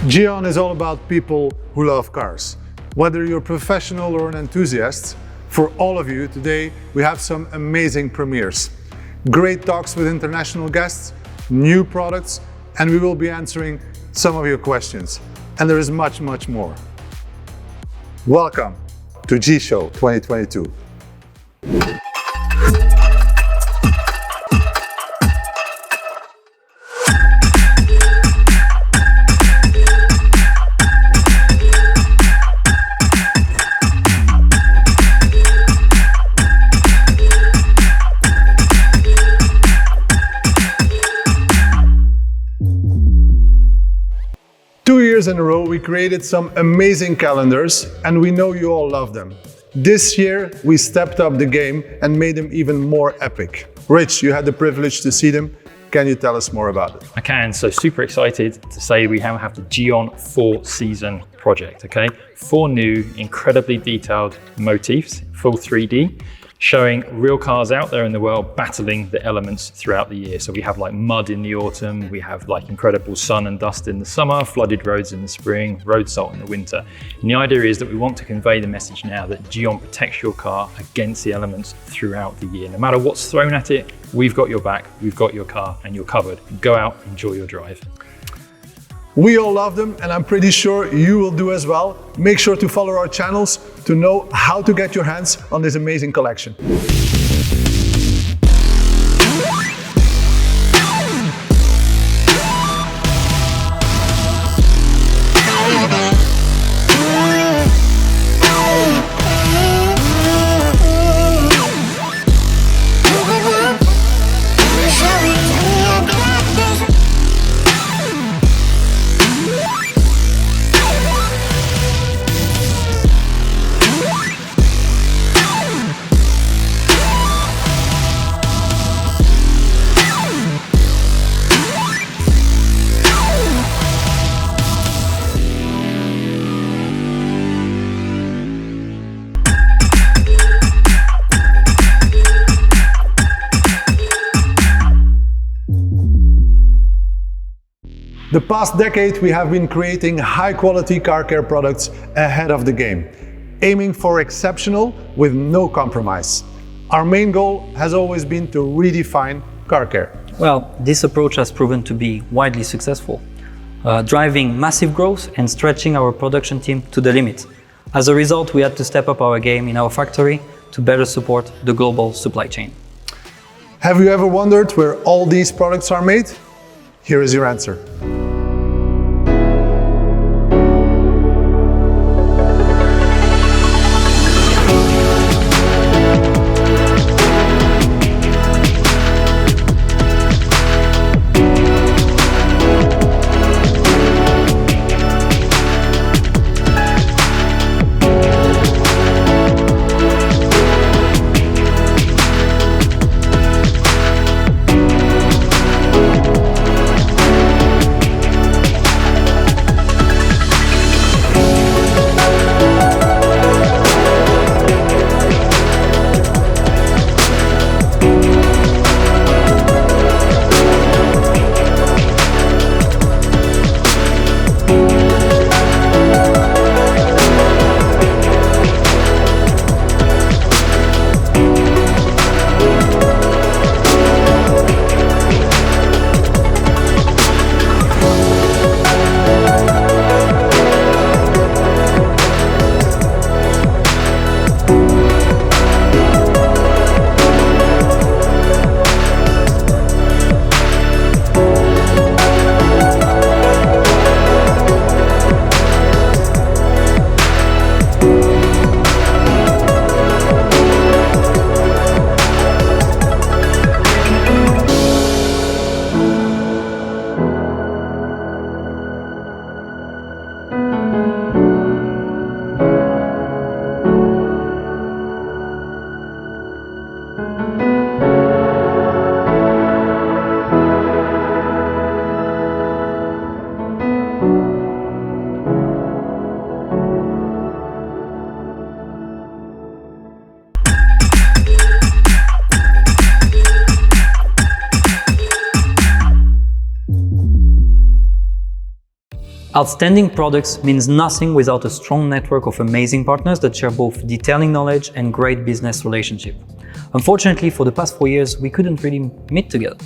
Gyeon is all about people who love cars. Whether you're a professional or an enthusiast, for all of you today we have some amazing premieres. Great talks with international guests, new products, and we will be answering some of your questions. And there is much, much more. Welcome to Gyeon Show 2022. 2 years in a row, we created some amazing calendars, and we know you all love them. This year, we stepped up the game and made them even more epic. Rich, you had the privilege to see them. Can you tell us more about it? I can. So super excited to say we now have the Gyeon 4-season project, okay? 4 new, incredibly detailed motifs, full 3D, showing real cars out there in the world battling the elements throughout the year. So we have like mud in the autumn, we have like incredible sun and dust in the summer, flooded roads in the spring, road salt in the winter. And the idea is that we want to convey the message now that Gyeon protects your car against the elements throughout the year. No matter what's thrown at it, we've got your back, we've got your car, and you're covered. Go out, enjoy your drive. We all love them, and I'm pretty sure you will do as well. Make sure to follow our channels to know how to get your hands on this amazing collection. The past decade, we have been creating high-quality car care products ahead of the game, aiming for exceptional with no compromise. Our main goal has always been to redefine car care. Well, this approach has proven to be widely successful, driving massive growth and stretching our production team to the limit. As a result, we had to step up our game in our factory to better support the global supply chain. Have you ever wondered where all these products are made? Here is your answer. Outstanding products means nothing without a strong network of amazing partners that share both detailing knowledge and great business relationship. Unfortunately, for the past 4 years, we couldn't really meet together.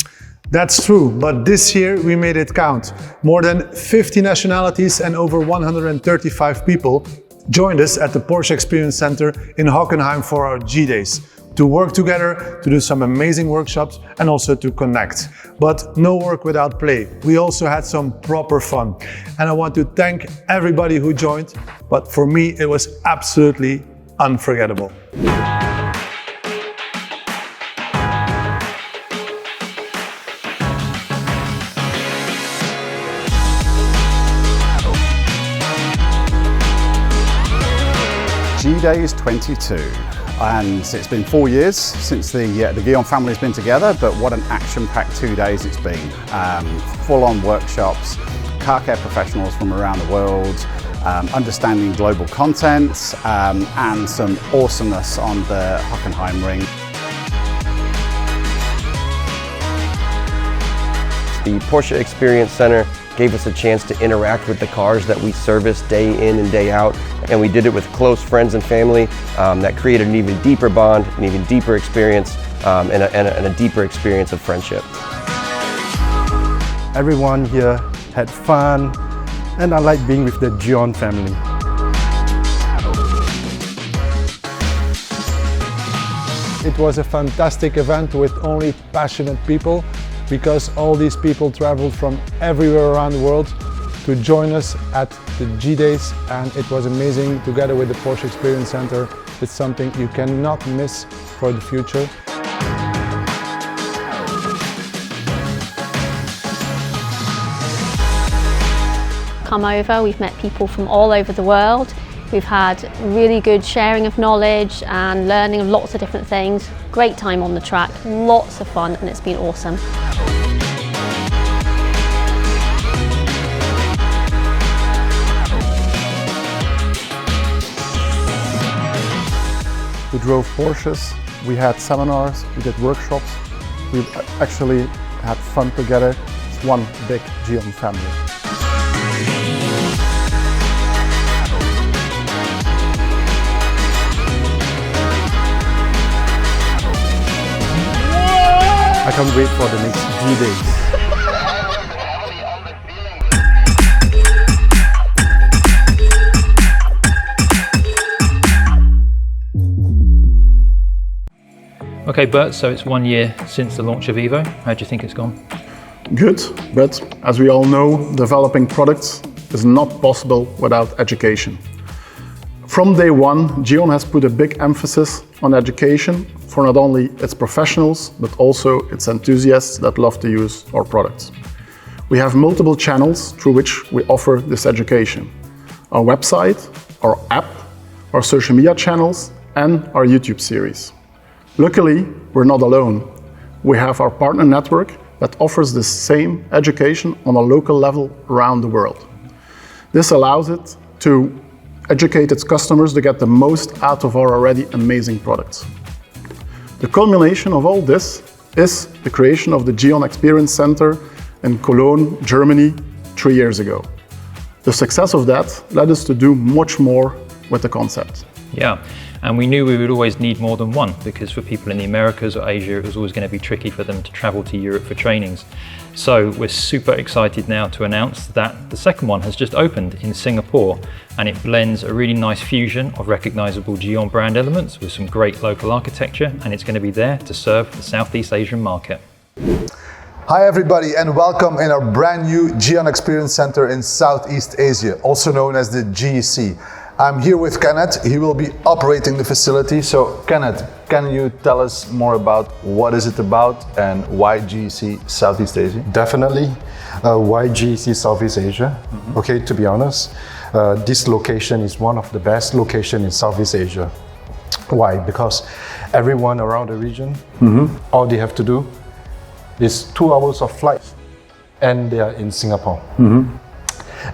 That's true, but this year we made it count. More than 50 nationalities and over 135 people joined us at the Porsche Experience Center in Hockenheim for our G-Days, to work together, to do some amazing workshops and also to connect. But no work without play. We also had some proper fun. And I want to thank everybody who joined, but for me it was absolutely unforgettable. G-Days 22, and it's been 4 years since the Gyeon family has been together, but what an action-packed 2 days it's been. Full-on workshops, car care professionals from around the world, understanding global content, and some awesomeness on the Hockenheim ring. The Porsche Experience Center gave us a chance to interact with the cars that we service day in and day out, and we did it with close friends and family. That created an even deeper bond, an even deeper experience, and a deeper experience of friendship. Everyone here had fun, and I like being with the Gyeon family. It was a fantastic event with only passionate people, because all these people traveled from everywhere around the world to join us at the G-Days, and it was amazing together with the Porsche Experience Center. It's something you cannot miss for the future. Come over, we've met people from all over the world. We've had really good sharing of knowledge and learning of lots of different things. Great time on the track, lots of fun, and it's been awesome. We drove Porsches, we had seminars, we did workshops. We actually had fun together. It's one big Gyeon family. I can't wait for the next G-Days. Okay, Bert, so it's 1 year since the launch of Evo. How do you think it's gone? Good, but as we all know, developing products is not possible without education. From day one, Gyeon has put a big emphasis on education for not only its professionals, but also its enthusiasts that love to use our products. We have multiple channels through which we offer this education. Our website, our app, our social media channels, and our YouTube series. Luckily, we're not alone. We have our partner network that offers the same education on a local level around the world. This allows it to educate its customers to get the most out of our already amazing products. The culmination of all this is the creation of the Gyeon Experience Center in Cologne, Germany, 3 years ago. The success of that led us to do much more with the concept. Yeah, and we knew we would always need more than one, because for people in the Americas or Asia, it was always going to be tricky for them to travel to Europe for trainings. So we're super excited now to announce that the second one has just opened in Singapore, and it blends a really nice fusion of recognizable Gyeon brand elements with some great local architecture, and it's going to be there to serve the Southeast Asian market. Hi everybody, and welcome in our brand new Gyeon Experience Center in Southeast Asia, also known as the GEC. I'm here with Kenneth. He will be operating the facility. So Kenneth, can you tell us more about what is it about and why GEC Southeast Asia? Definitely. Why GEC Southeast Asia? Okay, to be honest, this location is one of the best locations in Southeast Asia. Why? Because everyone around the region, all they have to do is 2 hours of flight and they are in Singapore.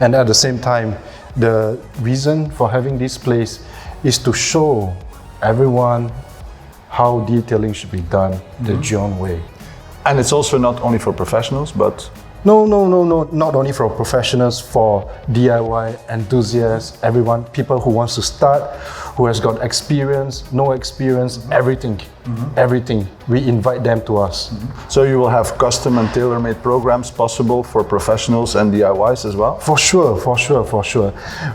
And at the same time, the reason for having this place is to show everyone how detailing should be done the Gyeon way. And it's also not only for professionals, but No, not only for professionals, for DIY enthusiasts, everyone, people who wants to start, who has got experience, no experience, everything. We invite them to us. So you will have custom and tailor-made programs possible for professionals and DIYs as well? For sure.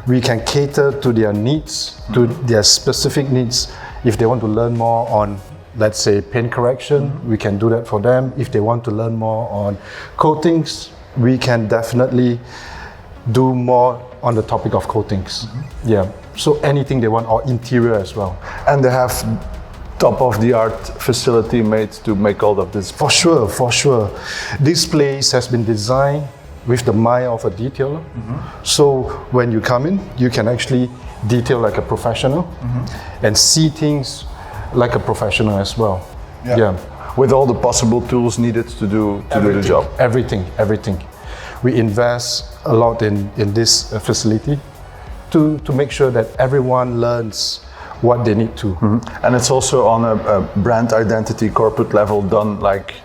We can cater to their needs, to their specific needs. If they want to learn more on, let's say, paint correction, we can do that for them. If they want to learn more on coatings, we can definitely do more on the topic of coatings. Yeah, so anything they want, or interior as well. And they have top-of-the-art facility made to make all of this? For sure. This place has been designed with the mind of a detailer. So when you come in, you can actually detail like a professional and see things like a professional as well. Yeah. With all the possible tools needed to do the job. Everything. We invest a lot in this facility to make sure that everyone learns what they need to. And it's also on a brand identity, corporate level done like...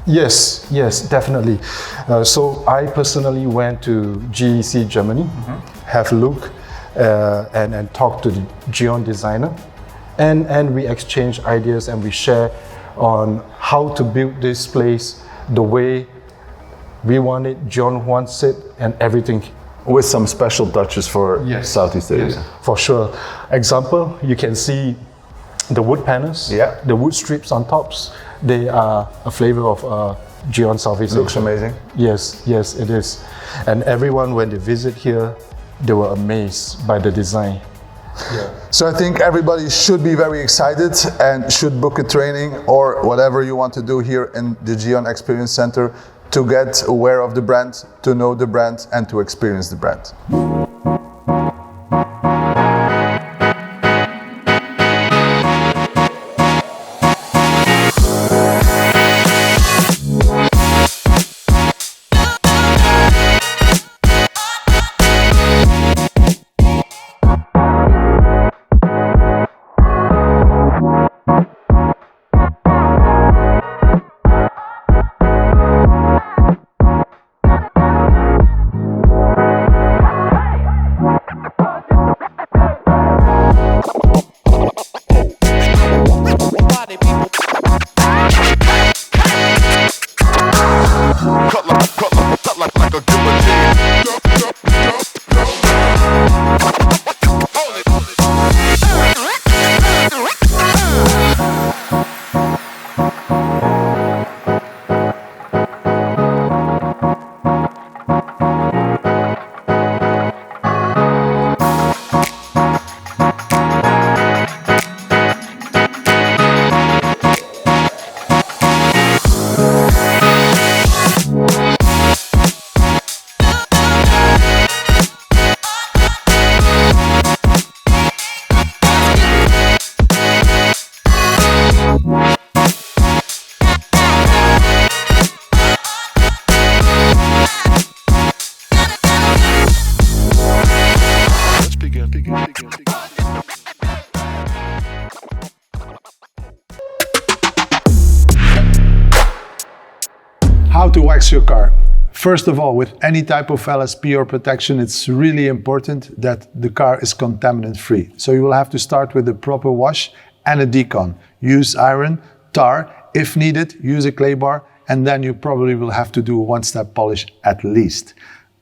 Yes, definitely. So I personally went to GEC Germany, have a look and talk to the Gyeon designer, and we exchange ideas and we share on how to build this place the way we want it, Gyeon wants it, and everything. With some special touches for Southeast Asia. Yes, for sure. Example, you can see the wood panels, the wood strips on tops. They are a flavor of Gyeon Southeast Asia. Looks amazing. Yes, it is. And everyone, when they visit here, they were amazed by the design. So I think everybody should be very excited and should book a training or whatever you want to do here in the Gyeon Experience Center to get aware of the brand, to know the brand, and to experience the brand. How to wax your car. First of all, with any type of LSP or protection, it's really important that the car is contaminant free. So you will have to start with a proper wash and a decon. Use iron, tar, if needed, use a clay bar, and then you probably will have to do a one-step polish at least.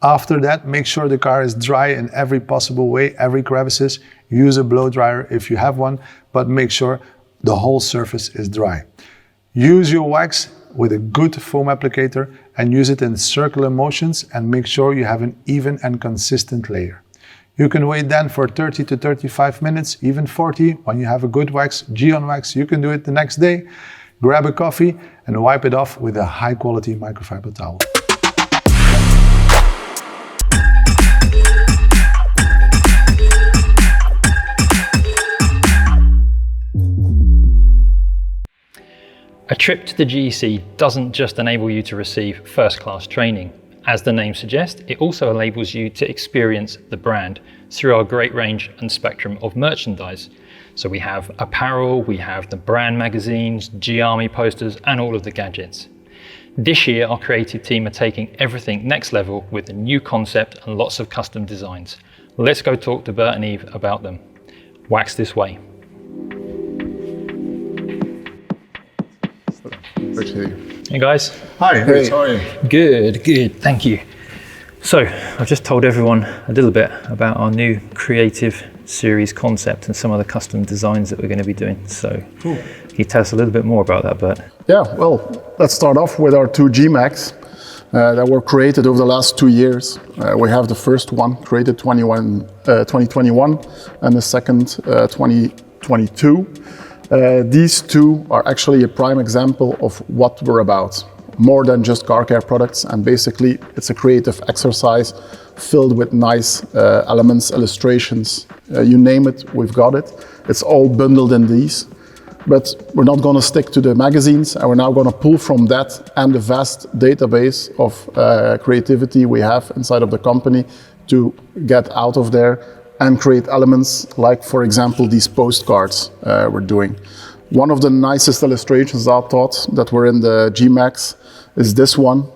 After that, make sure the car is dry in every possible way, every crevices. Use a blow dryer if you have one, but make sure the whole surface is dry. Use your wax with a good foam applicator and use it in circular motions and make sure you have an even and consistent layer. You can wait then for 30 to 35 minutes, even 40. When you have a good wax, Gyeon wax, you can do it the next day. Grab a coffee and wipe it off with a high quality microfiber towel. A trip to the GEC doesn't just enable you to receive first-class training. As the name suggests, it also enables you to experience the brand through our great range and spectrum of merchandise. So we have apparel, we have the brand magazines, G-Army posters, and all of the gadgets. This year, our creative team are taking everything next level with a new concept and lots of custom designs. Let's go talk to Bert and Eve about them. Wax this way. Hey guys. Hi, Hey. how are you? Good, thank you. So, I've just told everyone a little bit about our new creative series concept and some of the custom designs that we're going to be doing. So, Can you tell us a little bit more about that, Bert? Yeah, well, let's start off with our two G-Max that were created over the last 2 years. We have the first one created 2021 and the second 2022. These two are actually a prime example of what we're about. More than just car care products, and basically it's a creative exercise filled with nice elements, illustrations, you name it, we've got it. It's all bundled in these. But we're not going to stick to the magazines, and we're now going to pull from that and the vast database of creativity we have inside of the company to get out of there and create elements like, for example, these postcards we're doing. One of the nicest illustrations I thought that were in the G-Max is this one.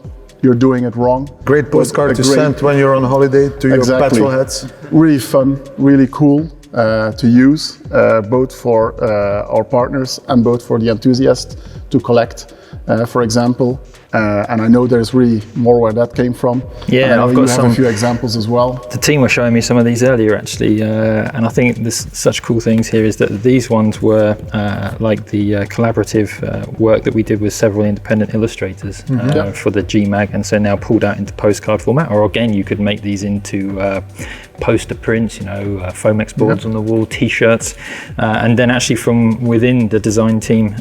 You're doing it wrong. Great postcard to send when you're on holiday to your petrol heads. Really fun, really cool to use, both for our partners and both for the enthusiasts to collect, for example. And I know there's really more where that came from. Yeah, I've got a few examples as well. The team were showing me some of these earlier actually, and I think there's such cool things here is that these ones were like the collaborative work that we did with several independent illustrators for the G-Mag, and so now pulled out into postcard format, or again you could make these into poster prints, Fomex boards on the wall, t-shirts, and then actually from within the design team,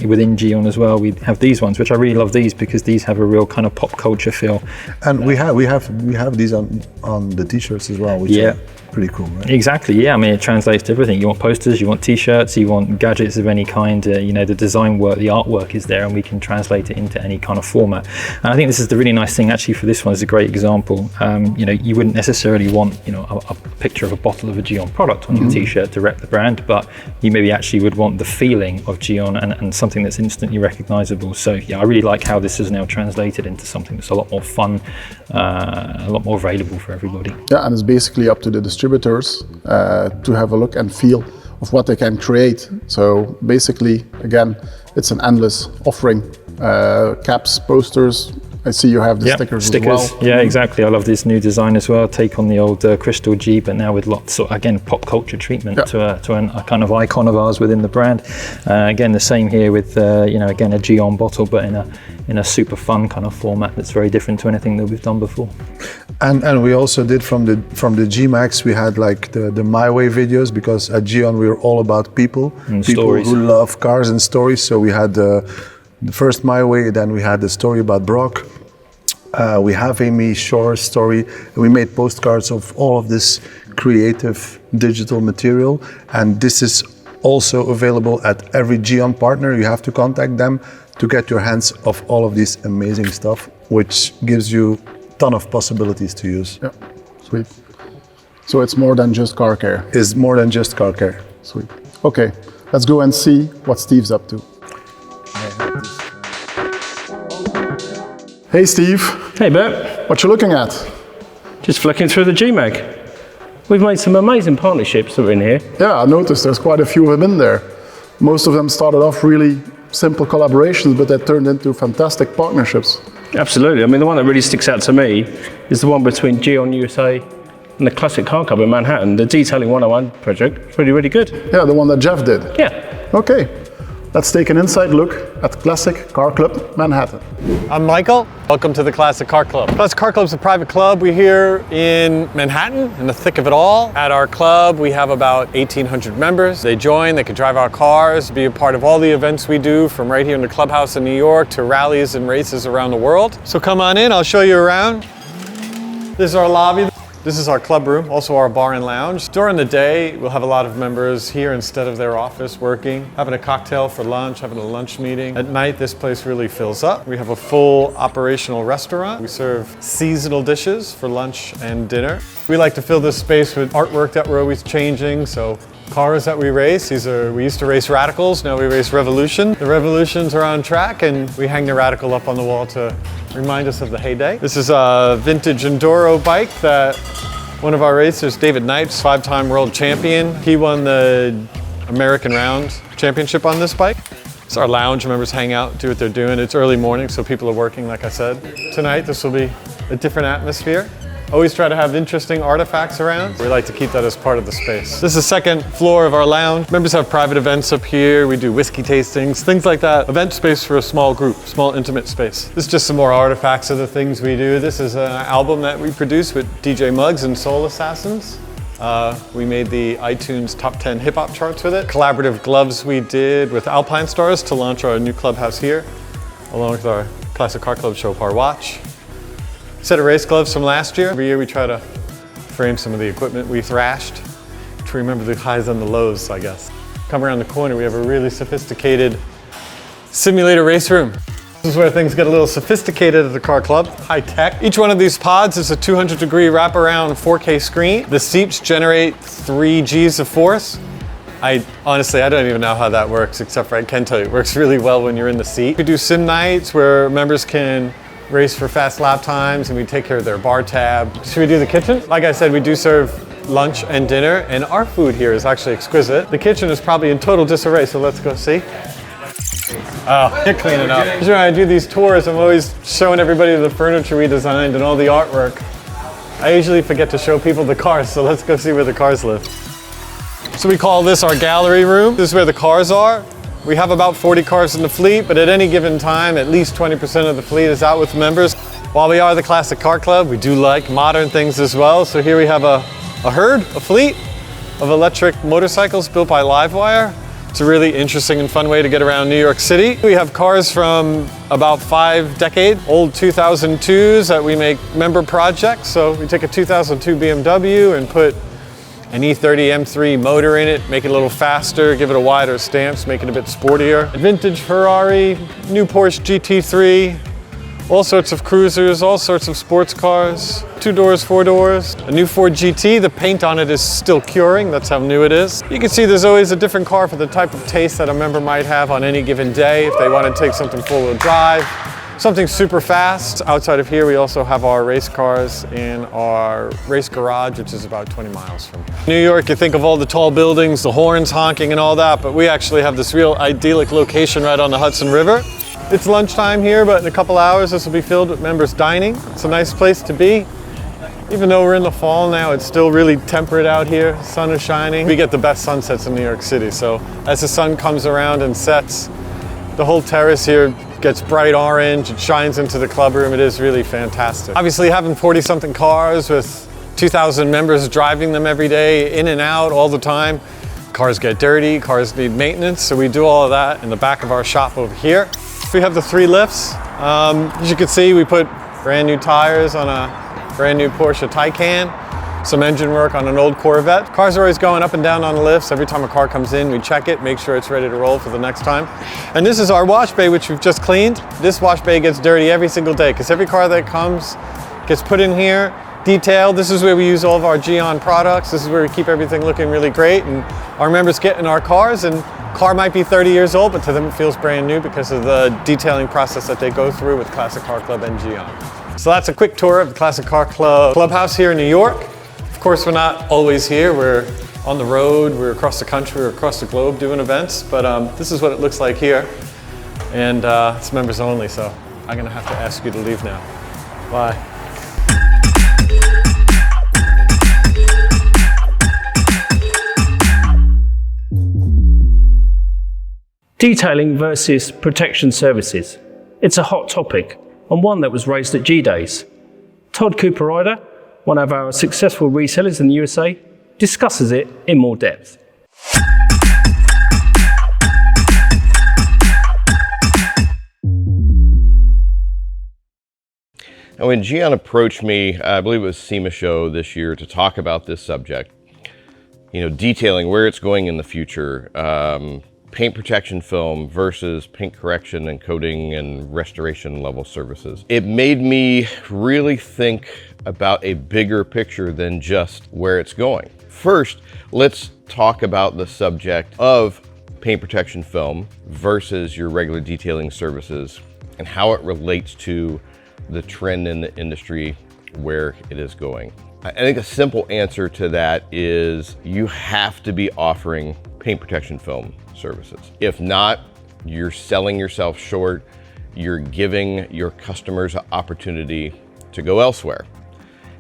within Gyeon as well, we have these ones, which I really love these because these have a real kind of pop culture feel. And we have these on the t-shirts as well, which are pretty cool, right? Exactly, yeah. I mean, it translates to everything. You want posters, you want t-shirts, you want gadgets of any kind. The design work, the artwork is there, and we can translate it into any kind of format. And I think this is the really nice thing actually for this one. Is a great example. You wouldn't necessarily want a picture of a bottle of a Gyeon product on your t-shirt to rep the brand, but you maybe actually would want the feeling of Gyeon and something that's instantly recognizable. So yeah, I really like how this is now translated into something that's a lot more fun, a lot more available for everybody. Yeah, and it's basically up to the distributors to have a look and feel of what they can create. So basically, again, it's an endless offering. Caps, posters. I see you have the stickers as well. Yeah, exactly. I love this new design as well. Take on the old Crystal G, but now with lots of, again, pop culture treatment to a kind of icon of ours within the brand. Again, the same here with, again, a Gyeon bottle, but in a super fun kind of format that's very different to anything that we've done before. And we also did from the G-Max, we had like the My Way videos, because at Gyeon we were all about people stories. Who love cars and stories. So we had the first My Way, then we had the story about Brock. We have Amy Shore's story, and we made postcards of all of this creative digital material, and this is also available at every Gyeon partner. You have to contact them to get your hands of all of this amazing stuff, which gives you a ton of possibilities to use. Yeah, sweet. So it's more than just car care. It's more than just car care. Sweet. Okay, let's go and see what Steve's up to. Hey Steve. Hey Bert. What you looking at? Just flicking through the G-Mag. We've made some amazing partnerships that are in here. Yeah, I noticed there's quite a few of them in there. Most of them started off really simple collaborations, but they turned into fantastic partnerships. Absolutely. I mean, the one that really sticks out to me is the one between Gyeon USA and the Classic Car Club in Manhattan. The Detailing 101 project. It's really, really good. Yeah, the one that Jeff did. Yeah. Okay. Let's take an inside look at Classic Car Club Manhattan. I'm Michael. Welcome to the Classic Car Club. Classic Car Club is a private club. We're here in Manhattan, in the thick of it all. At our club, we have about 1,800 members. They join, they can drive our cars, be a part of all the events we do, from right here in the clubhouse in New York to rallies and races around the world. So come on in, I'll show you around. This is our lobby. This is our club room, also our bar and lounge. During the day, we'll have a lot of members here instead of their office working, having a cocktail for lunch, having a lunch meeting. At night, this place really fills up. We have a full operational restaurant. We serve seasonal dishes for lunch and dinner. We like to fill this space with artwork that we're always changing, so cars that we race. We used to race Radicals, now we race Revolution. The Revolutions are on track and we hang the Radical up on the wall to remind us of the heyday. This is a vintage enduro bike that one of our racers, David Knight's, 5-time world champion. He won the American Round Championship on this bike. It's our lounge, members hang out, do what they're doing. It's early morning, so people are working, like I said. Tonight, this will be a different atmosphere. Always try to have interesting artifacts around. We like to keep that as part of the space. This is the second floor of our lounge. Members have private events up here. We do whiskey tastings, things like that. Event space for a small group, small intimate space. This is just some more artifacts of the things we do. This is an album that we produced with DJ Muggs and Soul Assassins. We made the iTunes top 10 hip hop charts with it. Collaborative gloves we did with Alpine Stars to launch our new clubhouse here, along with our Classic Car Club show Par Watch. Set of race gloves from last year. Every year we try to frame some of the equipment we thrashed to remember the highs and the lows, I guess. Come around the corner, we have a really sophisticated simulator race room. This is where things get a little sophisticated at the car club, high tech. Each one of these pods is a 200-degree wraparound 4K screen. The seats generate 3 Gs of force. Honestly, I don't even know how that works, except for I can tell you it works really well when you're in the seat. We do sim nights where members can race for fast lap times and we take care of their bar tab. Should we do the kitchen? Like I said, we do serve lunch and dinner, and our food here is actually exquisite. The kitchen is probably in total disarray, so let's go see. Oh, you're cleaning up. When I do these tours, I'm always showing everybody the furniture we designed and all the artwork. I usually forget to show people the cars, so let's go see where the cars live. So we call this our gallery room. This is where the cars are. We have about 40 cars in the fleet, but at any given time, at least 20% of the fleet is out with members. While we are the Classic Car Club, we do like modern things as well. So here we have a fleet of electric motorcycles built by Livewire. It's a really interesting and fun way to get around New York City. We have cars from about 5 decades, old 2002s that we make member projects. So we take a 2002 BMW and put an E30 M3 motor in it, make it a little faster, give it a wider stance, make it a bit sportier. A vintage Ferrari, new Porsche GT3, all sorts of cruisers, all sorts of sports cars, 2 doors, 4 doors. A new Ford GT, the paint on it is still curing, that's how new it is. You can see there's always a different car for the type of taste that a member might have on any given day. If they want to take something four-wheel drive, something super fast. Outside of here, we also have our race cars in our race garage, which is about 20 miles from here. New York, you think of all the tall buildings, the horns honking and all that, but we actually have this real idyllic location right on the Hudson River. It's lunchtime here, but in a couple hours, this will be filled with members dining. It's a nice place to be. Even though we're in the fall now, it's still really temperate out here. Sun is shining. We get the best sunsets in New York City, so as the sun comes around and sets, the whole terrace here gets bright orange, it shines into the club room, it is really fantastic. Obviously having 40-something cars with 2,000 members driving them every day, in and out all the time, cars get dirty, cars need maintenance, so we do all of that in the back of our shop over here. We have the 3 lifts. As you can see, we put brand new tires on a brand new Porsche Taycan. Some engine work on an old Corvette. Cars are always going up and down on the lifts. Every time a car comes in, we check it, make sure it's ready to roll for the next time. And this is our wash bay, which we've just cleaned. This wash bay gets dirty every single day because every car that comes gets put in here, detailed. This is where we use all of our Gyeon products. This is where we keep everything looking really great. And our members get in our cars, and car might be 30 years old, but to them it feels brand new because of the detailing process that they go through with Classic Car Club and Gyeon. So that's a quick tour of the Classic Car Club clubhouse here in New York. Of course, we're not always here. We're on the road, we're across the country, we're across the globe doing events, but this is what it looks like here. And it's members only, so I'm gonna have to ask you to leave now. Bye. Detailing versus protection services. It's a hot topic, and one that was raised at G-Days. Todd Cooper-Ryder, one of our successful resellers in the USA, discusses it in more depth. And when Gyeon approached me, I believe it was SEMA Show this year, to talk about this subject, detailing where it's going in the future, paint protection film versus paint correction and coating and restoration level services. It made me really think about a bigger picture than just where it's going. First, let's talk about the subject of paint protection film versus your regular detailing services and how it relates to the trend in the industry, where it is going. I think a simple answer to that is you have to be offering paint protection film services. If not, you're selling yourself short. You're giving your customers an opportunity to go elsewhere.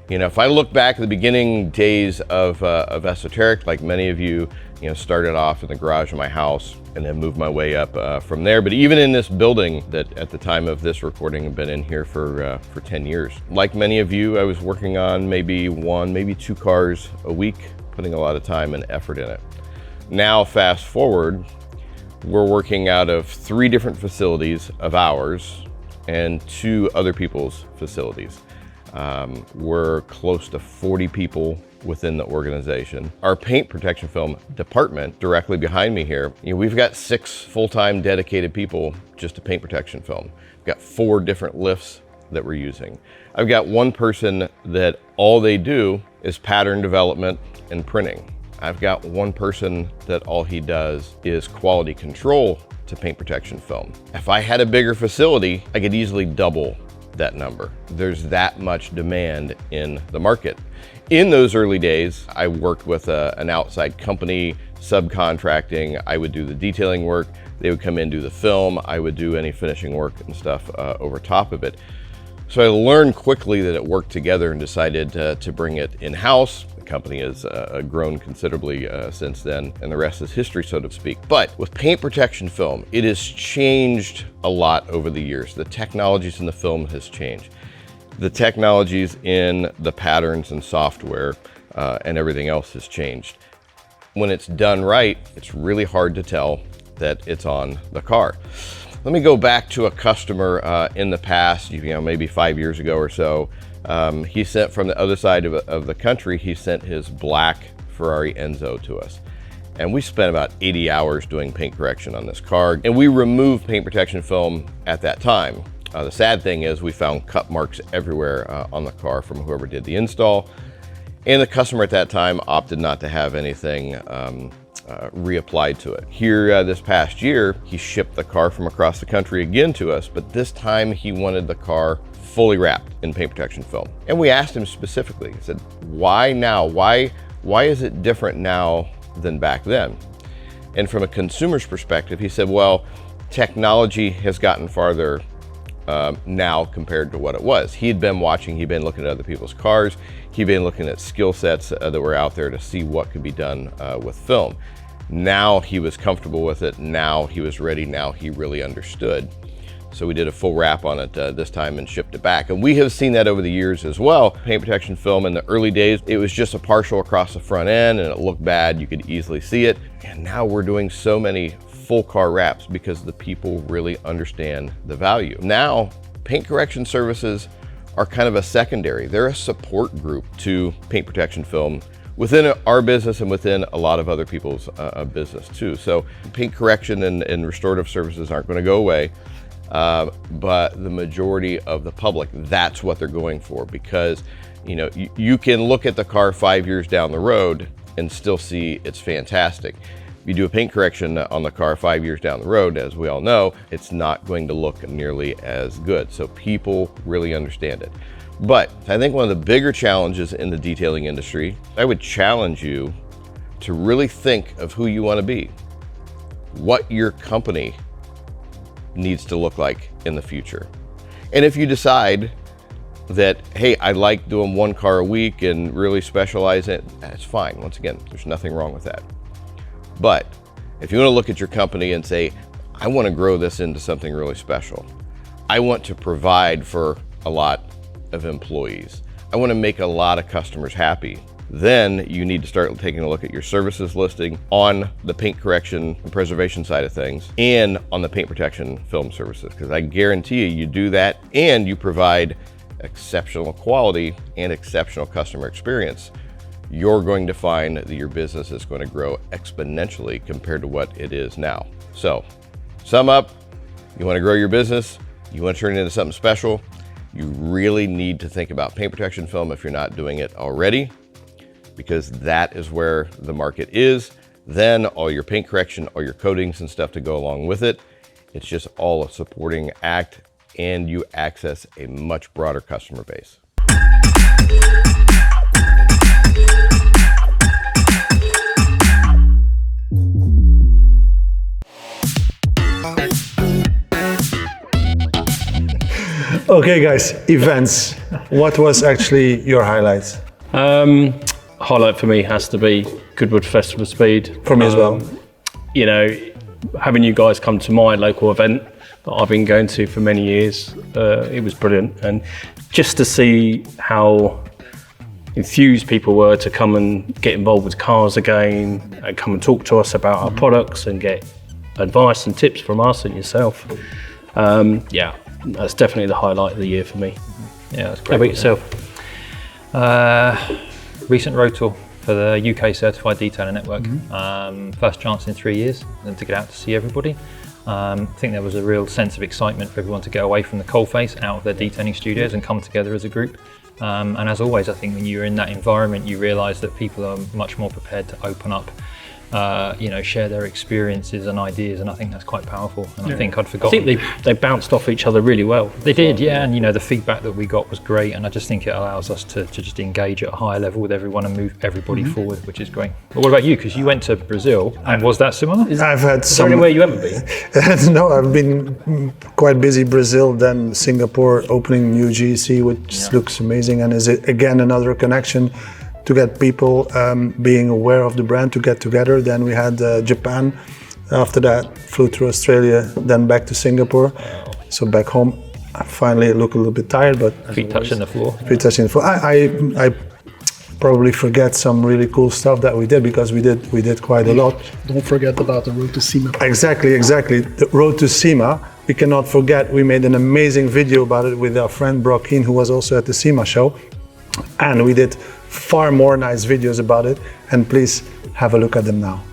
You know, if I look back at the beginning days of Esoteric, like many of you, started off in the garage of my house and then moved my way up from there. But even in this building that at the time of this recording, I've been in here for 10 years. Like many of you, I was working on maybe 1, maybe 2 cars a week, putting a lot of time and effort in it. Now, fast forward, we're working out of 3 different facilities of ours and 2 other people's facilities. We're close to 40 people within the organization. Our paint protection film department, directly behind me here, we've got 6 full-time dedicated people just to paint protection film. We've got 4 different lifts that we're using. I've got 1 person that all they do is pattern development and printing. I've got 1 person that all he does is quality control to paint protection film. If I had a bigger facility, I could easily double that number. There's that much demand in the market. In those early days, I worked with an outside company, subcontracting. I would do the detailing work. They would come in, do the film. I would do any finishing work and stuff over top of it. So I learned quickly that it worked together and decided to bring it in-house. The company has grown considerably since then, and the rest is history, so to speak. But with paint protection film, it has changed a lot over the years. The technologies in the film has changed. The technologies in the patterns and software and everything else has changed. When it's done right, it's really hard to tell that it's on the car. Let me go back to a customer in the past, maybe 5 years ago or so. He sent from the other side of the country, he sent his black Ferrari Enzo to us. And we spent about 80 hours doing paint correction on this car. And we removed paint protection film at that time. The sad thing is we found cut marks everywhere on the car from whoever did the install. And the customer at that time opted not to have anything reapplied to it. Here this past year, he shipped the car from across the country again to us, but this time he wanted the car fully wrapped in paint protection film. And we asked him specifically, he said, why now? Why is it different now than back then? And from a consumer's perspective, he said, well, technology has gotten farther now compared to what it was. He'd been watching, he'd been looking at other people's cars, he'd been looking at skill sets that were out there to see what could be done with film. Now he was comfortable with it, now he was ready, now he really understood. So we did a full wrap on it this time and shipped it back. And we have seen that over the years as well. Paint protection film in the early days, it was just a partial across the front end and it looked bad, you could easily see it. And now we're doing so many full car wraps because the people really understand the value. Now, paint correction services are kind of a secondary. They're a support group to paint protection film within our business and within a lot of other people's business too. So paint correction and restorative services aren't going to go away, but the majority of the public, that's what they're going for, because you can look at the car 5 years down the road and still see it's fantastic. If you do a paint correction on the car 5 years down the road, as we all know, it's not going to look nearly as good. So people really understand it. But I think one of the bigger challenges in the detailing industry, I would challenge you to really think of who you want to be, what your company needs to look like in the future. And if you decide that, hey, I like doing 1 car a week and really specialize in it, that's fine. Once again, there's nothing wrong with that. But if you want to look at your company and say, I want to grow this into something really special, I want to provide for a lot of employees, I want to make a lot of customers happy, then you need to start taking a look at your services listing on the paint correction and preservation side of things and on the paint protection film services, because I guarantee you do that and you provide exceptional quality and exceptional customer experience, you're going to find that your business is going to grow exponentially compared to what it is now. So, sum up, you want to grow your business, you want to turn it into something special, you really need to think about paint protection film if you're not doing it already. because that is where the market is. Then all your paint correction, all your coatings and stuff to go along with it. It's just all a supporting act, and you access a much broader customer base. Okay guys, events. What was actually your highlight? Highlight for me has to be Goodwood Festival Speed. For me as well. You know, having you guys come to my local event that I've been going to for many years, it was brilliant. And just to see how enthused people were to come and get involved with cars again, and come and talk to us about our products and get advice and tips from us and yourself. Yeah, that's definitely the highlight of the year for me. Yeah, that's great. How about yourself? Recent road tour for the UK Certified Detailer Network. First chance in 3 years and to get out to see everybody. I think there was a real sense of excitement for everyone to get away from the coalface, out of their detailing studios and come together as a group. And as always, I think when you're in that environment, you realise that people are much more prepared to open up, you know, share their experiences and ideas, and I think that's quite powerful. And I think I'd forgotten. I think they bounced off each other really well. They did, yeah, and you know, the feedback that we got was great, and I just think it allows us to just engage at a higher level with everyone and move everybody forward, which is great. But what about you? Because you went to Brazil, and was that similar? I've had Is there anywhere you haven't been? No, I've been quite busy. Brazil, then Singapore, opening new GEC, which looks amazing, and is again another connection to get people being aware of the brand, to get together. Then we had Japan. After that, flew to Australia, then back to Singapore. So back home, I finally look a little bit tired, but Feet touching the floor. feet touching the floor. I probably forget some really cool stuff that we did, because we did quite a lot. Don't forget about the road to SEMA. Exactly. The road to SEMA. We cannot forget, we made an amazing video about it with our friend Brock Keane, who was also at the SEMA show. And we did far more nice videos about it. And please have a look at them now.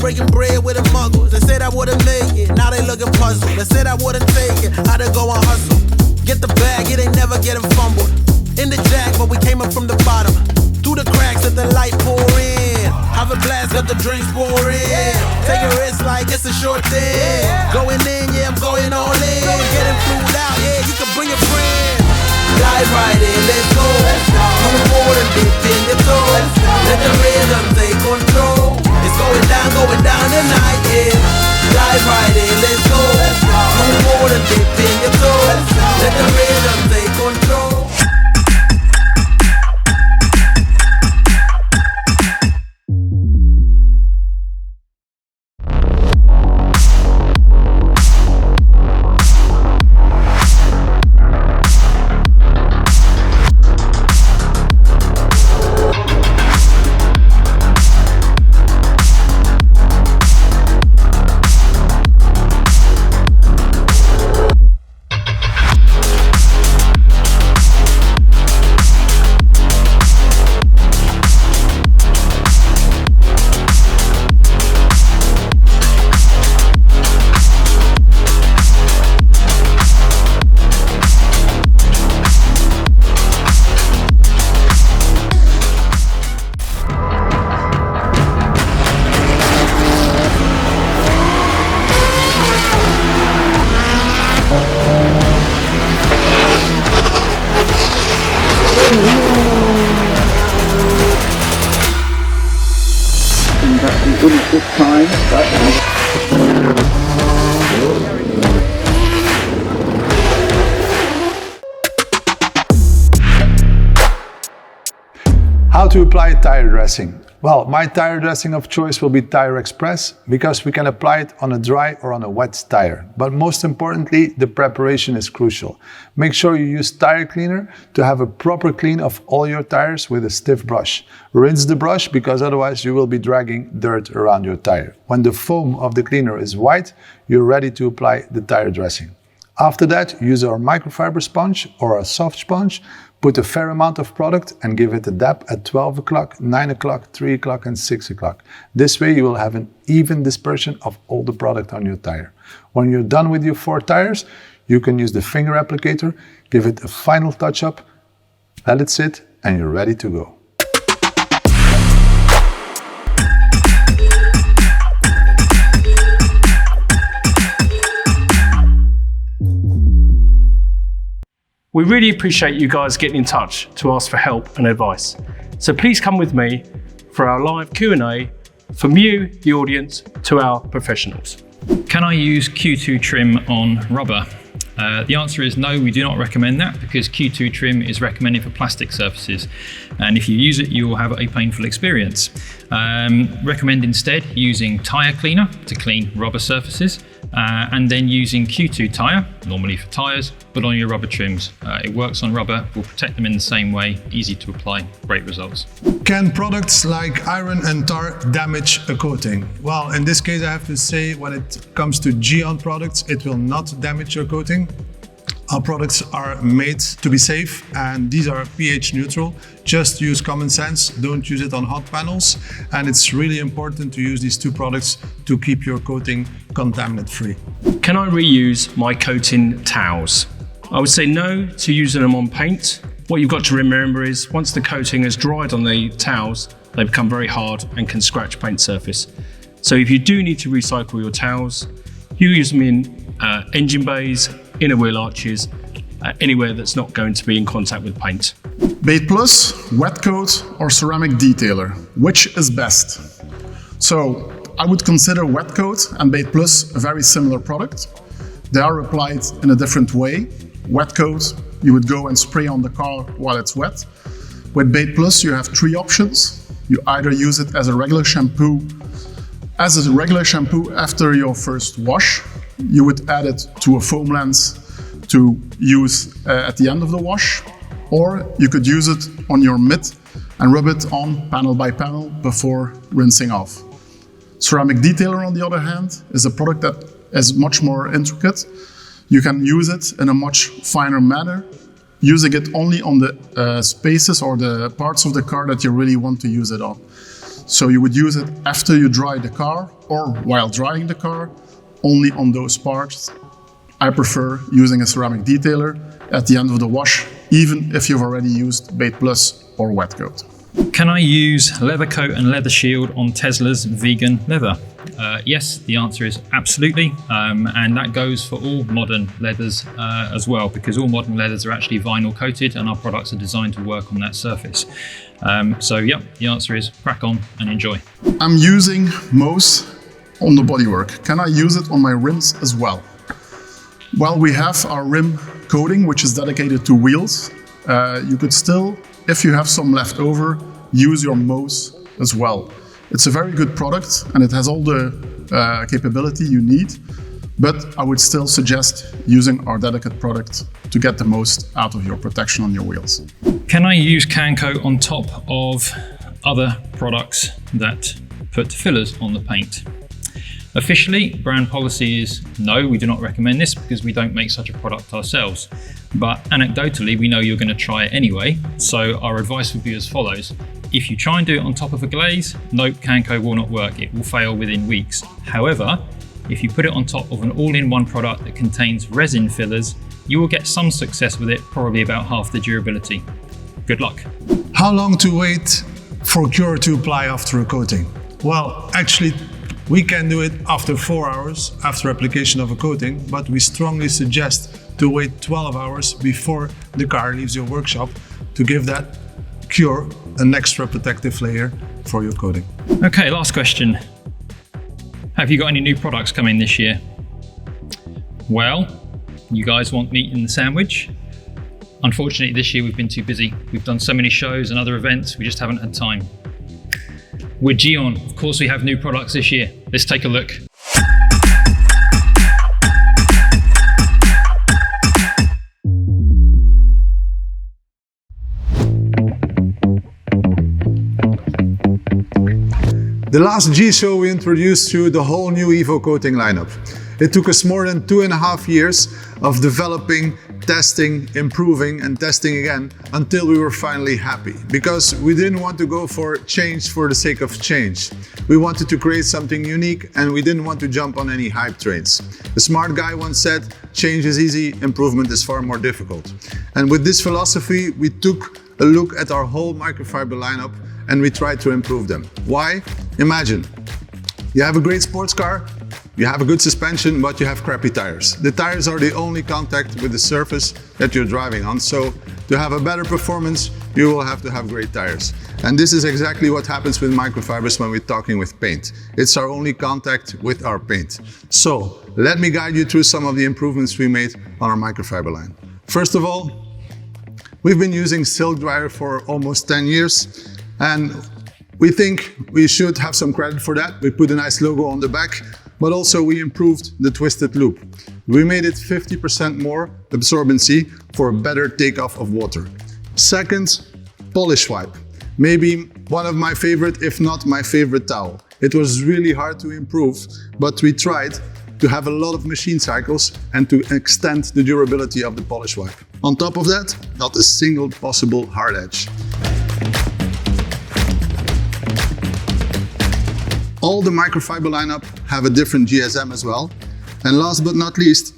breaking bread with the muggles. They said I wouldn't make it, now they looking puzzled. They said I wouldn't take it, I had to go and hustle. Get the bag, it ain't never getting fumbled. In the jack, but we came up from the bottom. Through the cracks, let the light pour in. Have a blast, let the drinks pour in. Take a risk like it's a short thing. Going in, yeah, I'm going all in. Getting flued out, yeah, you can bring a friend. Dive right in, let's go. Move forward and dip in your toes. Let the rhythm take control. It's going down tonight, yeah. Dive right in, let's go. Move forward and dip in your toes. Let the rhythm take control. wouldn't this time, but... How to apply tire dressing? Well, my tire dressing of choice will be Tire Express because we can apply it on a dry or on a wet tire. But most importantly, the preparation is crucial. Make sure you use tire cleaner to have a proper clean of all your tires with a stiff brush. Rinse the brush because otherwise you will be dragging dirt around your tire. When the foam of the cleaner is white, you're ready to apply the tire dressing. After that, use our microfiber sponge or a soft sponge. Put a fair amount of product and give it a dab at 12 o'clock, 9 o'clock, 3 o'clock and 6 o'clock. This way you will have an even dispersion of all the product on your tire. When you're done with your 4 tires, you can use the finger applicator, give it a final touch up, let it sit and you're ready to go. We really appreciate you guys getting in touch to ask for help and advice. So please come with me for our live Q&A from you, the audience, to our professionals. Can I use Q2 trim on rubber? The answer is no, we do not recommend that because Q2 trim is recommended for plastic surfaces. And if you use it, you will have a painful experience. Recommend instead using tyre cleaner to clean rubber surfaces and then using Q2 tyre, normally for tyres, but on your rubber trims. It works on rubber, will protect them in the same way, easy to apply, great results. Can products like iron and tar damage a coating? Well, in this case, I have to say when it comes to Gyeon products, it will not damage your coating. Our products are made to be safe and these are pH neutral. Just use common sense, don't use it on hot panels. And it's really important to use these 2 products to keep your coating contaminant free. Can I reuse my coating towels? I would say no to using them on paint. What you've got to remember is once the coating has dried on the towels, they become very hard and can scratch paint surface. So if you do need to recycle your towels, you use them in engine bays, inner wheel arches, anywhere that's not going to be in contact with paint. Bait Plus, wet coat or ceramic detailer, which is best? So I would consider wet coat and Bait Plus a very similar product. They are applied in a different way. Wet coat, you would go and spray on the car while it's wet. With Bait Plus, you have 3 options. You either use it as a regular shampoo after your first wash. You would add it to a foam lens to use at the end of the wash, or you could use it on your mitt and rub it on panel by panel before rinsing off. Ceramic detailer, on the other hand, is a product that is much more intricate. You can use it in a much finer manner, using it only on the spaces or the parts of the car that you really want to use it on. So you would use it after you dry the car or while drying the car, only on those parts. I prefer using a ceramic detailer at the end of the wash, even if you've already used Bait Plus or wet coat. Can I use leather coat and leather shield on Tesla's vegan leather? Yes, the answer is absolutely, and that goes for all modern leathers as well, because all modern leathers are actually vinyl coated and our products are designed to work on that surface. So yeah, the answer is crack on and enjoy. I'm using Mose on the bodywork. Can I use it on my rims as well? Well, we have our rim coating, which is dedicated to wheels. You could still, if you have some left over, use your Mose as well. It's a very good product and it has all the capability you need, but I would still suggest using our dedicated product to get the most out of your protection on your wheels. Can I use can coat on top of other products that put fillers on the paint? Officially, brand policy is no, we do not recommend this because we don't make such a product ourselves. But anecdotally, we know you're going to try it anyway. So our advice would be as follows. If you try and do it on top of a glaze, nope, Canco will not work. It will fail within weeks. However, if you put it on top of an all-in-one product that contains resin fillers, you will get some success with it, probably about half the durability. Good luck. How long to wait for cure to apply after a coating? Well, actually, we can do it after 4 hours after application of a coating, but we strongly suggest to wait 12 hours before the car leaves your workshop to give that cure an extra protective layer for your coating. Okay, last question. Have you got any new products coming this year? Well, you guys want meat in the sandwich? Unfortunately, this year we've been too busy. We've done so many shows and other events, we just haven't had time. With Gyeon, of course we have new products this year. Let's take a look. The last G Show we introduced you the whole new Evo coating lineup. It took us more than 2.5 years of developing, testing, improving and testing again until we were finally happy. Because we didn't want to go for change for the sake of change. We wanted to create something unique and we didn't want to jump on any hype trains. The smart guy once said, change is easy, improvement is far more difficult. And with this philosophy, we took a look at our whole microfiber lineup and we tried to improve them. Why? Imagine, you have a great sports car, you have a good suspension, but you have crappy tires. The tires are the only contact with the surface that you're driving on. So to have a better performance, you will have to have great tires. And this is exactly what happens with microfibers when we're talking with paint. It's our only contact with our paint. So let me guide you through some of the improvements we made on our microfiber line. First of all, we've been using silk dryer for almost 10 years. And we think we should have some credit for that. We put a nice logo on the back, but also we improved the twisted loop. We made it 50% more absorbency for a better takeoff of water. Second, polish wipe. Maybe one of my favorite, if not my favorite towel. It was really hard to improve, but we tried to have a lot of machine cycles and to extend the durability of the polish wipe. On top of that, not a single possible hard edge. All the microfiber lineup have a different GSM as well. And last but not least,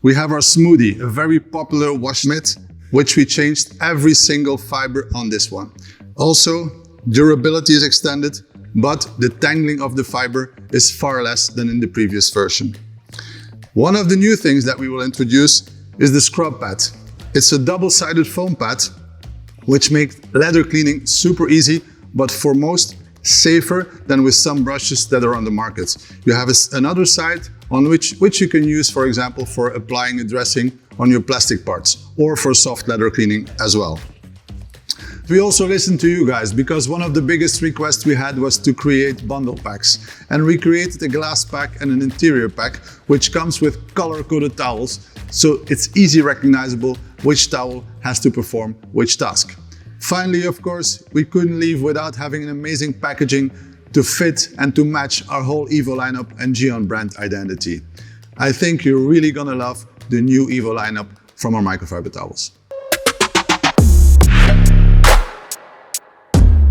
we have our smoothie, a very popular wash mitt, which we changed every single fiber on this one. Also, durability is extended, but the tangling of the fiber is far less than in the previous version. One of the new things that we will introduce is the scrub pad. It's a double-sided foam pad, which makes leather cleaning super easy, but for most, safer than with some brushes that are on the market. You have another side on which you can use, for example, for applying a dressing on your plastic parts or for soft leather cleaning as well. We also listened to you guys because one of the biggest requests we had was to create bundle packs. And we created a glass pack and an interior pack, which comes with color-coded towels, so it's easy recognizable which towel has to perform which task. Finally, of course, we couldn't leave without having an amazing packaging to fit and to match our whole Evo lineup and Gyeon brand identity. I think you're really gonna love the new Evo lineup from our microfiber towels.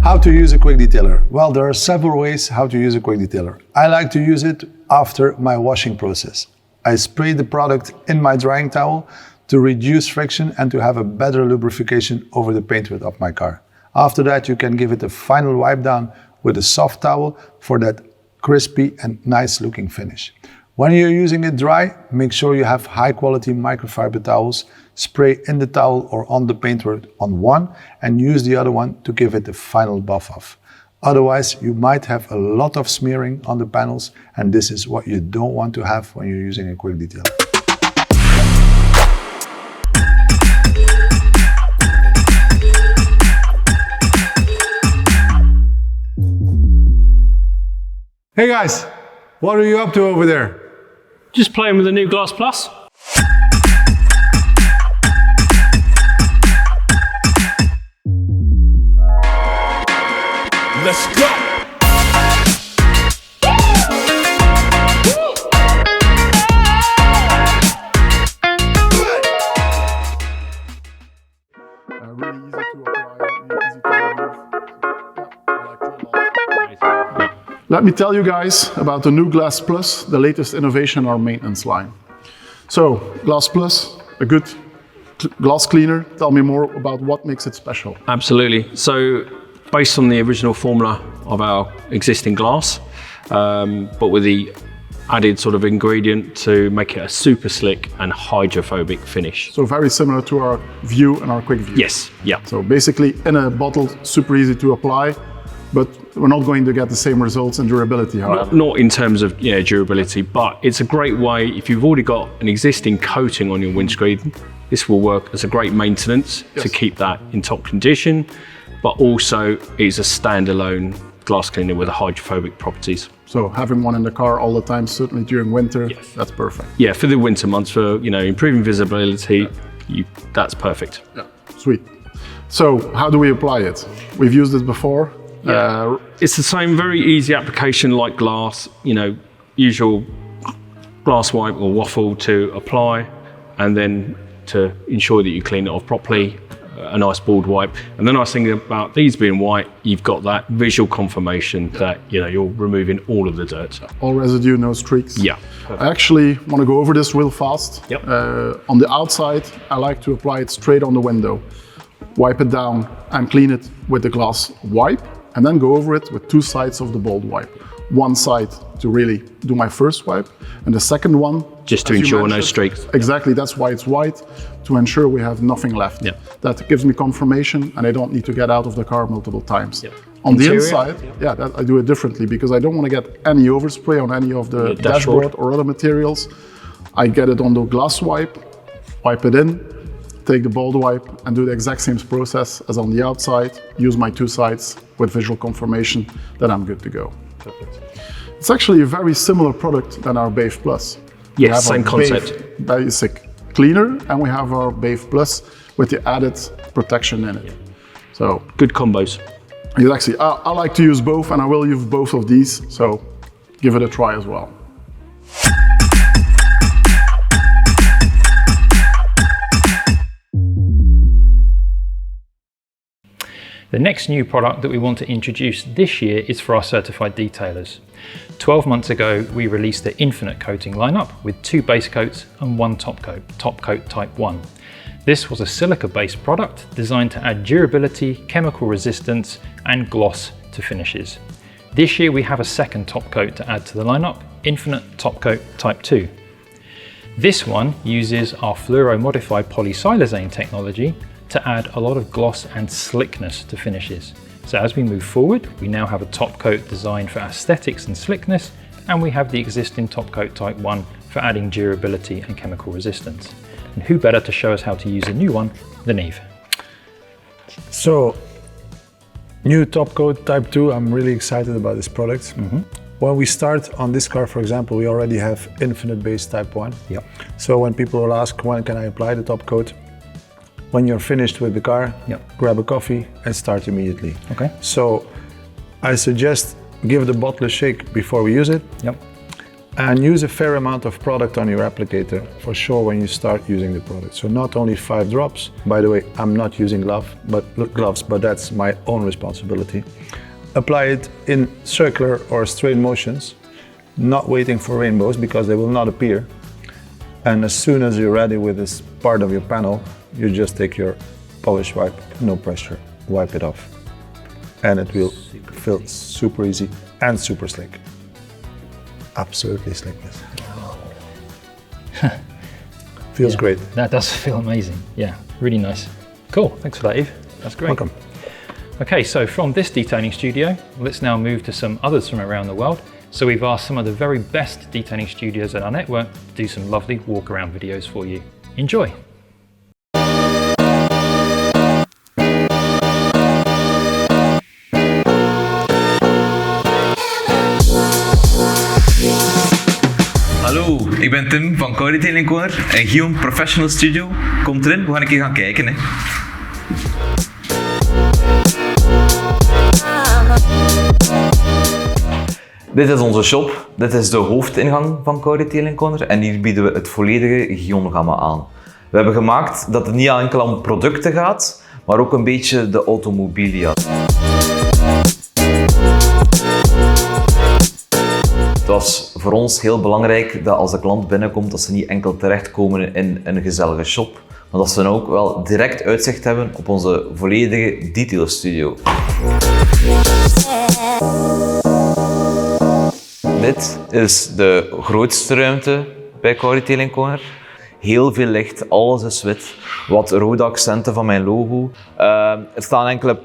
How to use a quick detailer? Well, there are several ways how to use a quick detailer. I like to use it after my washing process. I spray the product in my drying towel to reduce friction and to have a better lubrication over the paintwork of my car. After that, you can give it a final wipe down with a soft towel for that crispy and nice looking finish. When you're using it dry, make sure you have high quality microfiber towels. Spray in the towel or on the paintwork on one and use the other one to give it a final buff off. Otherwise, you might have a lot of smearing on the panels, and this is what you don't want to have when you're using a quick detailer. Hey guys, what are you up to over there? Just playing with the new Glass Plus. Let's go! Really easy to apply, easy to remove. I like it a lot. Let me tell you guys about the new Glass Plus, the latest innovation in our maintenance line. So, Glass Plus, a good glass cleaner. Tell me more about what makes it special. Absolutely. So, based on the original formula of our existing glass, but with the added sort of ingredient to make it a super slick and hydrophobic finish. So very similar to our View and our Quick View. Yes, yeah. So basically in a bottle, super easy to apply, but we're not going to get the same results in durability, however. Not in terms of durability, but it's a great way, if you've already got an existing coating on your windscreen, this will work as a great maintenance to keep that in top condition, but also is a standalone glass cleaner with hydrophobic properties. So having one in the car all the time, certainly during winter, that's perfect. Yeah, for the winter months, for improving visibility, that's perfect. Yeah, sweet. So how do we apply it? We've used it before. It's the same, very easy application like glass, usual glass wipe or waffle to apply, and then to ensure that you clean it off properly, a nice bald wipe. And the nice thing about these being white, you've got that visual confirmation that you're removing all of the dirt. All residue, no streaks. Yeah. I actually want to go over this real fast. Yep. On the outside, I like to apply it straight on the window. Wipe it down and clean it with the glass wipe, and then go over it with two sides of the bald wipe. One side to really do my first wipe, and the second one just to ensure no streaks. Exactly, that's why it's white, to ensure we have nothing left. Yeah. That gives me confirmation, and I don't need to get out of the car multiple times. Yeah. On the inside, I do it differently, because I don't want to get any overspray on any of the dashboard or other materials. I get it on the glass wipe it in, take the bald wipe and do the exact same process as on the outside, use my two sides with visual confirmation that I'm good to go. Perfect. It's actually a very similar product than our Bave Plus. Yes, same concept. Basic cleaner, and we have our Bave Plus with the added protection in it. Yeah. So good combos. Exactly. I like to use both, and I will use both of these, so give it a try as well. The next new product that we want to introduce this year is for our certified detailers. 12 months ago, we released the Infinite Coating lineup with 2 base coats and 1 top coat type 1. This was a silica-based product designed to add durability, chemical resistance, and gloss to finishes. This year, we have a second top coat to add to the lineup, Infinite Top Coat type 2. This one uses our fluoro-modified polysilazane technology to add a lot of gloss and slickness to finishes. So as we move forward, we now have a top coat designed for aesthetics and slickness, and we have the existing top coat type 1 for adding durability and chemical resistance. And who better to show us how to use a new one than Yves? So, new top coat type 2, I'm really excited about this product. When we start on this car, for example, we already have Infinite base type 1. Yep. So when people will ask, when can I apply the top coat? When you're finished with the car, grab a coffee and start immediately. Okay. So I suggest give the bottle a shake before we use it. Yep. And use a fair amount of product on your applicator for sure when you start using the product. So not only 5 drops, by the way, I'm not using gloves, but that's my own responsibility. Apply it in circular or straight motions, not waiting for rainbows because they will not appear. And as soon as you're ready with this part of your panel, you just take your polish wipe, no pressure, wipe it off. And it will feel super easy and super slick. Absolutely slickness. Feels great. That does feel amazing. Yeah, really nice. Cool, thanks for that, Yves. That's great. Welcome. Okay, so from this detailing studio, let's now move to some others from around the world. So we've asked some of the very best detailing studios in our network to do some lovely walk around videos for you. Enjoy. Hallo, ik ben Tim van Car Detailing Corner en Gyeon Professional Studio. Komt erin, we gaan een keer gaan kijken. Hè. Dit is onze shop, dit is de hoofdingang van Car Detailing Corner en hier bieden we het volledige Gyeon gamma aan. We hebben gemaakt dat het niet enkel om producten gaat, maar ook een beetje de automobilia. Het was voor ons heel belangrijk dat als de klant binnenkomt, dat ze niet enkel terechtkomen in een gezellige shop, maar dat ze dan ook wel direct uitzicht hebben op onze volledige detailstudio. Dit is de grootste ruimte bij Car Detailing Corner. Heel veel licht, alles is wit. Wat rode accenten van mijn logo. Er staan enkele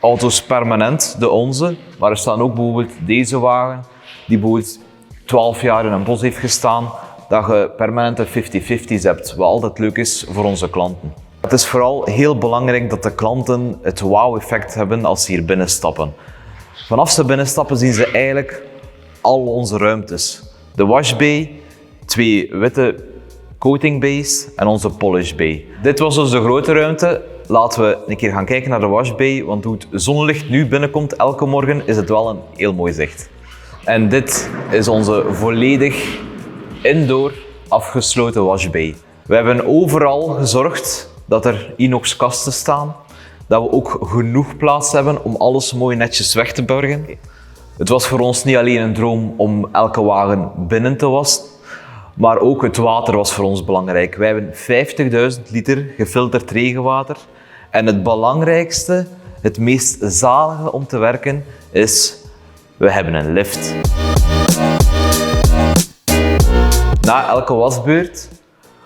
auto's permanent, de onze, maar er staan ook bijvoorbeeld deze wagen, die bijvoorbeeld 12 jaar in een bos heeft gestaan, dat je permanente 50-50's hebt, wat altijd leuk is voor onze klanten. Het is vooral heel belangrijk dat de klanten het wow-effect hebben als ze hier binnenstappen. Vanaf ze binnenstappen zien ze eigenlijk al onze ruimtes. De washbay, 2 witte coating bays en onze polish bay. Dit was dus de grote ruimte. Laten we een keer gaan kijken naar de washbay, want hoe het zonlicht nu binnenkomt elke morgen is het wel een heel mooi zicht. En dit is onze volledig indoor afgesloten washbay. We hebben overal gezorgd dat er inox kasten staan, dat we ook genoeg plaats hebben om alles mooi netjes weg te borgen. Het was voor ons niet alleen een droom om elke wagen binnen te wassen, maar ook het water was voor ons belangrijk. Wij hebben 50.000 liter gefilterd regenwater. En het belangrijkste, het meest zalige om te werken, is we hebben een lift. Na elke wasbeurt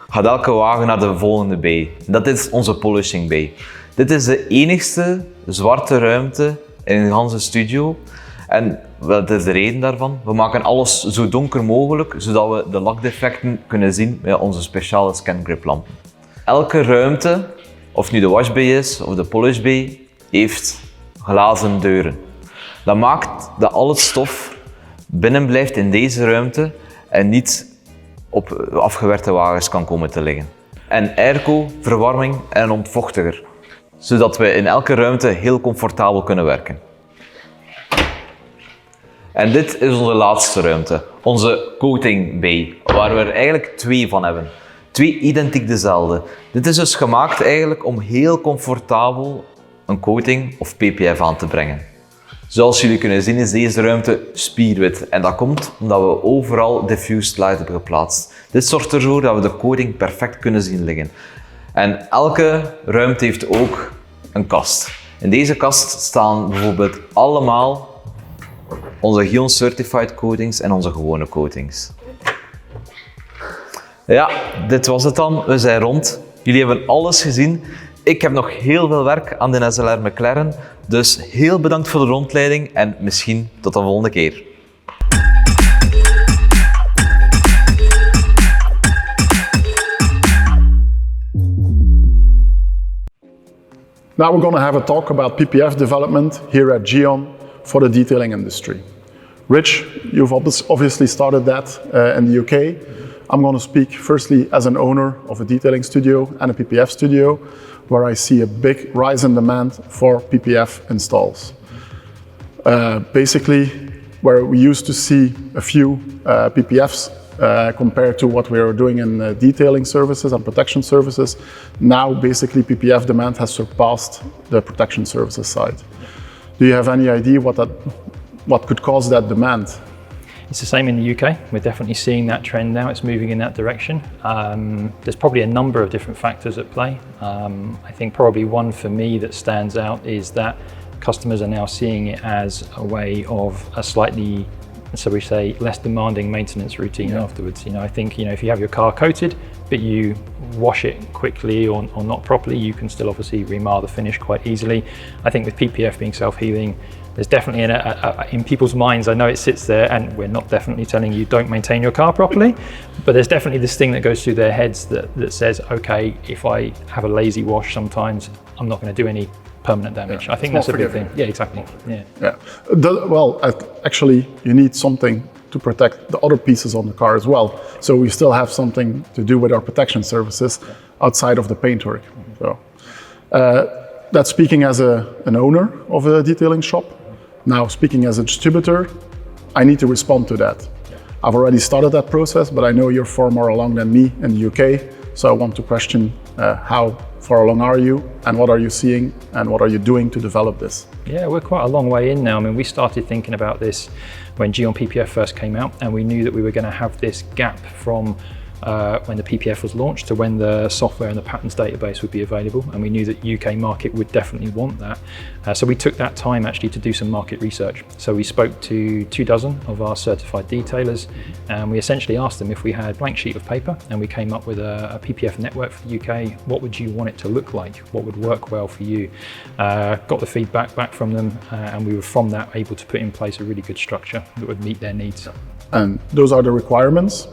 gaat elke wagen naar de volgende bay. Dat is onze polishing bay. Dit is de enigste zwarte ruimte in de hele studio. En wat is de reden daarvan? We maken alles zo donker mogelijk, zodat we de lakdefecten kunnen zien met onze speciale scan grip lampen. Elke ruimte, of nu de washbay is of de polish bay, heeft glazen deuren. Dat maakt dat al het stof binnen blijft in deze ruimte en niet op afgewerkte wagens kan komen te liggen. En airco, verwarming en een ontvochtiger, zodat we in elke ruimte heel comfortabel kunnen werken. En dit is onze laatste ruimte, onze coating bay, waar we er eigenlijk 2 van hebben. 2 identiek dezelfde. Dit is dus gemaakt eigenlijk om heel comfortabel een coating of PPF aan te brengen. Zoals jullie kunnen zien is deze ruimte spierwit en dat komt omdat we overal diffused light hebben geplaatst. Dit zorgt ervoor dat we de coating perfect kunnen zien liggen. En elke ruimte heeft ook een kast. In deze kast staan bijvoorbeeld allemaal onze Gyeon Certified coatings en onze gewone coatings. Ja, dit was het dan. We zijn rond. Jullie hebben alles gezien. Ik heb nog heel veel werk aan de SLR McLaren. Dus heel bedankt voor de rondleiding en misschien tot de volgende keer. Now we're going to have a talk about PPF development here at Gyeon for the detailing industry. Rich, you've obviously started that in the UK. I'm going to speak firstly as an owner of a detailing studio and a PPF studio, where I see a big rise in demand for PPF installs. Basically, where we used to see a few PPFs compared to what we are doing in detailing services and protection services, now basically PPF demand has surpassed the protection services side. Do you have any idea what could cause that demand? It's the same in the UK. We're definitely seeing that trend now. It's moving in that direction. There's probably a number of different factors at play. I think probably one for me that stands out is that customers are now seeing it as a way of a slightly, so we say, less demanding maintenance routine afterwards. You know, I think, you know, if you have your car coated, but you wash it quickly or not properly, you can still obviously remar the finish quite easily. I think with PPF being self-healing, there's definitely in people's minds, I know it sits there, and we're not definitely telling you don't maintain your car properly, but there's definitely this thing that goes through their heads that says, okay, if I have a lazy wash sometimes, I'm not going to do any permanent damage. I think that's a big thing. Yeah, exactly. Yeah. Well, actually, you need something to protect the other pieces on the car as well. So we still have something to do with our protection services outside of the paintwork. So that's speaking as an owner of a detailing shop. Now, speaking as a distributor, I need to respond to that. I've already started that process, but I know you're far more along than me in the UK. So I want to question how far along are you, and what are you seeing, and what are you doing to develop this? Yeah, we're quite a long way in now. I mean, we started thinking about this when Gyeon PPF first came out, and we knew that we were going to have this gap from when the PPF was launched to when the software and the patents database would be available, and we knew that UK market would definitely want that. So we took that time actually to do some market research. So we spoke to 24 of our certified detailers, and we essentially asked them if we had a blank sheet of paper and we came up with a PPF network for the UK, what would you want it to look like? What would work well for you? Got the feedback back from them, and we were from that able to put in place a really good structure that would meet their needs. And those are the requirements.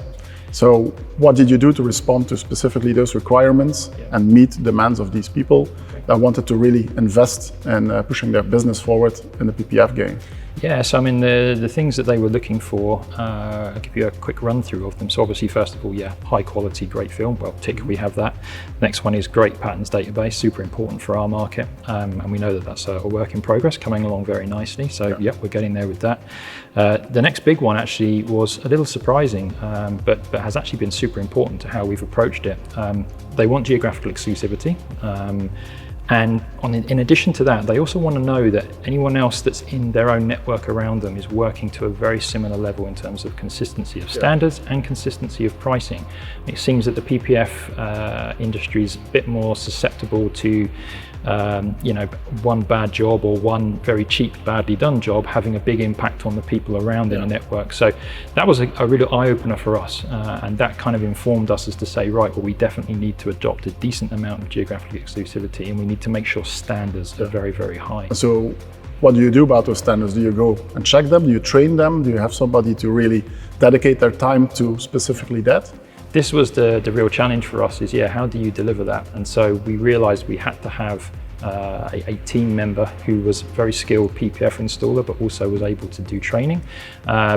So what did you do to respond to specifically those requirements and meet demands of these people that wanted to really invest in pushing their business forward in the PPF game? Yeah, so I mean, the things that they were looking for, I'll give you a quick run through of them. So obviously, first of all, yeah, high quality, great film. Well, tick, we have that. Next one is great patents database, super important for our market. And we know that that's a work in progress, coming along very nicely. So yeah, we're getting there with that. The next big one actually was a little surprising, but has actually been super important to how we've approached it. They want geographical exclusivity. And in addition to that, they also want to know that anyone else that's in their own network around them is working to a very similar level in terms of consistency of standards and consistency of pricing. It seems that the PPF industry is a bit more susceptible to one bad job or one very cheap, badly done job having a big impact on the people around in a network. So that was a real eye-opener for us, and that kind of informed us as to say, right, well, we definitely need to adopt a decent amount of geographic exclusivity, and we need to make sure standards are very, very high. So what do you do about those standards? Do you go and check them? Do you train them? Do you have somebody to really dedicate their time to specifically that? This was the real challenge for us, is how do you deliver that? And so we realized we had to have a team member who was very skilled PPF installer, but also was able to do training,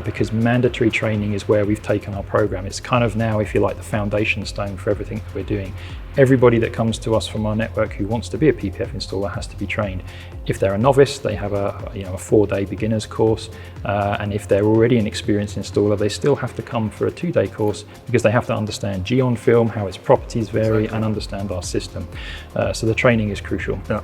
because mandatory training is where we've taken our program. It's kind of now, if you like, the foundation stone for everything that we're doing. Everybody that comes to us from our network who wants to be a PPF installer has to be trained. If they're a novice, they have a 4-day beginners course, and if they're already an experienced installer, they still have to come for a 2-day course because they have to understand Gyeon film, how its properties vary, and understand our system. So the training is crucial. Yeah,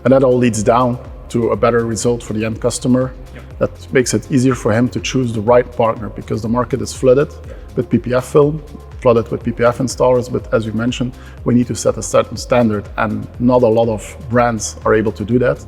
and that all leads down to a better result for the end customer. That makes it easier for him to choose the right partner, because the market is flooded with PPF film, flooded with PPF installers, but as you mentioned, we need to set a certain standard, and not a lot of brands are able to do that.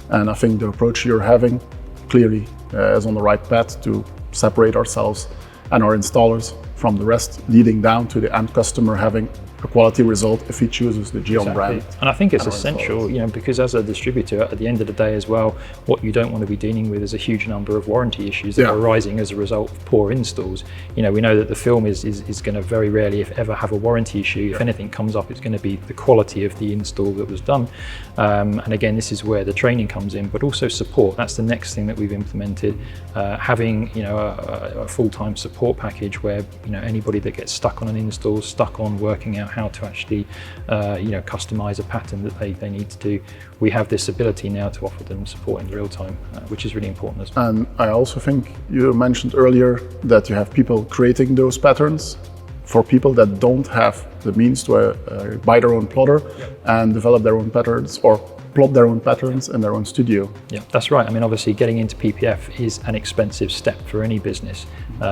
And I think the approach you're having clearly is on the right path to separate ourselves and our installers from the rest, leading down to the end customer having a quality result if he chooses the Gyeon brand. And I think it's essential, because as a distributor, at the end of the day as well, what you don't want to be dealing with is a huge number of warranty issues that are arising as a result of poor installs. We know that the film is going to very rarely, if ever, have a warranty issue. If anything comes up, it's going to be the quality of the install that was done. And again, this is where the training comes in, but also support. That's the next thing that we've implemented. Having a full-time support package where anybody that gets stuck on an install, stuck on working out how to actually customize a pattern that they need to do. We have this ability now to offer them support in real time, which is really important as well. And I also think you mentioned earlier that you have people creating those patterns for people that don't have the means to buy their own plotter and develop their own patterns, or plot their own patterns in their own studio. Yeah, that's right. I mean, obviously getting into PPF is an expensive step for any business,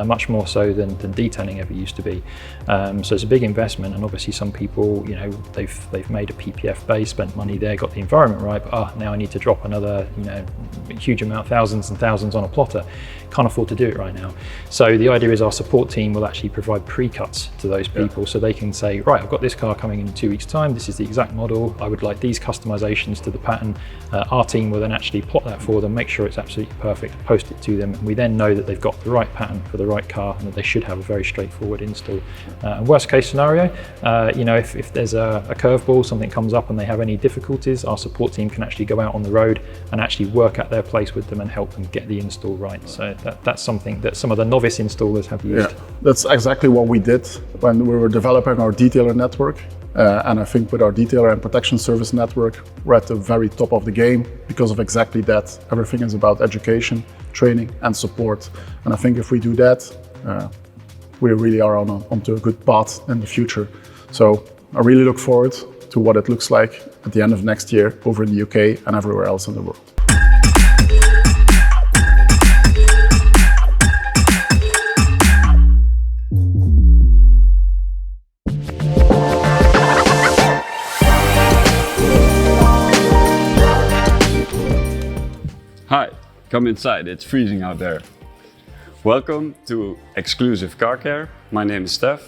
much more so than detailing ever used to be. So it's a big investment, and obviously some people, they've made a PPF base, spent money there, got the environment right, but now I need to drop another, huge amount, thousands and thousands on a plotter. Can't afford to do it right now. So the idea is our support team will actually provide pre-cuts to those people, so they can say, right, I've got this car coming in 2 weeks' time, this is the exact model, I would like these customizations to the pattern. Our team will then actually plot that for them, make sure it's absolutely perfect, post it to them, and we then know that they've got the right pattern for the right car and that they should have a very straightforward install. And worst case scenario, if there's a curveball, something comes up and they have any difficulties, our support team can actually go out on the road and actually work at their place with them and help them get the install right. So that's something that some of the novice installers have used. Yeah, that's exactly what we did when we were developing our detailer network. And I think with our detailer and protection service network, we're at the very top of the game because of exactly that. Everything is about education, training, and support. And I think if we do that, we really are onto a good path in the future. So I really look forward to what it looks like at the end of next year over in the UK and everywhere else in the world. come inside, it's freezing out there. Welcome to Exclusive Car Care. My name is Stef.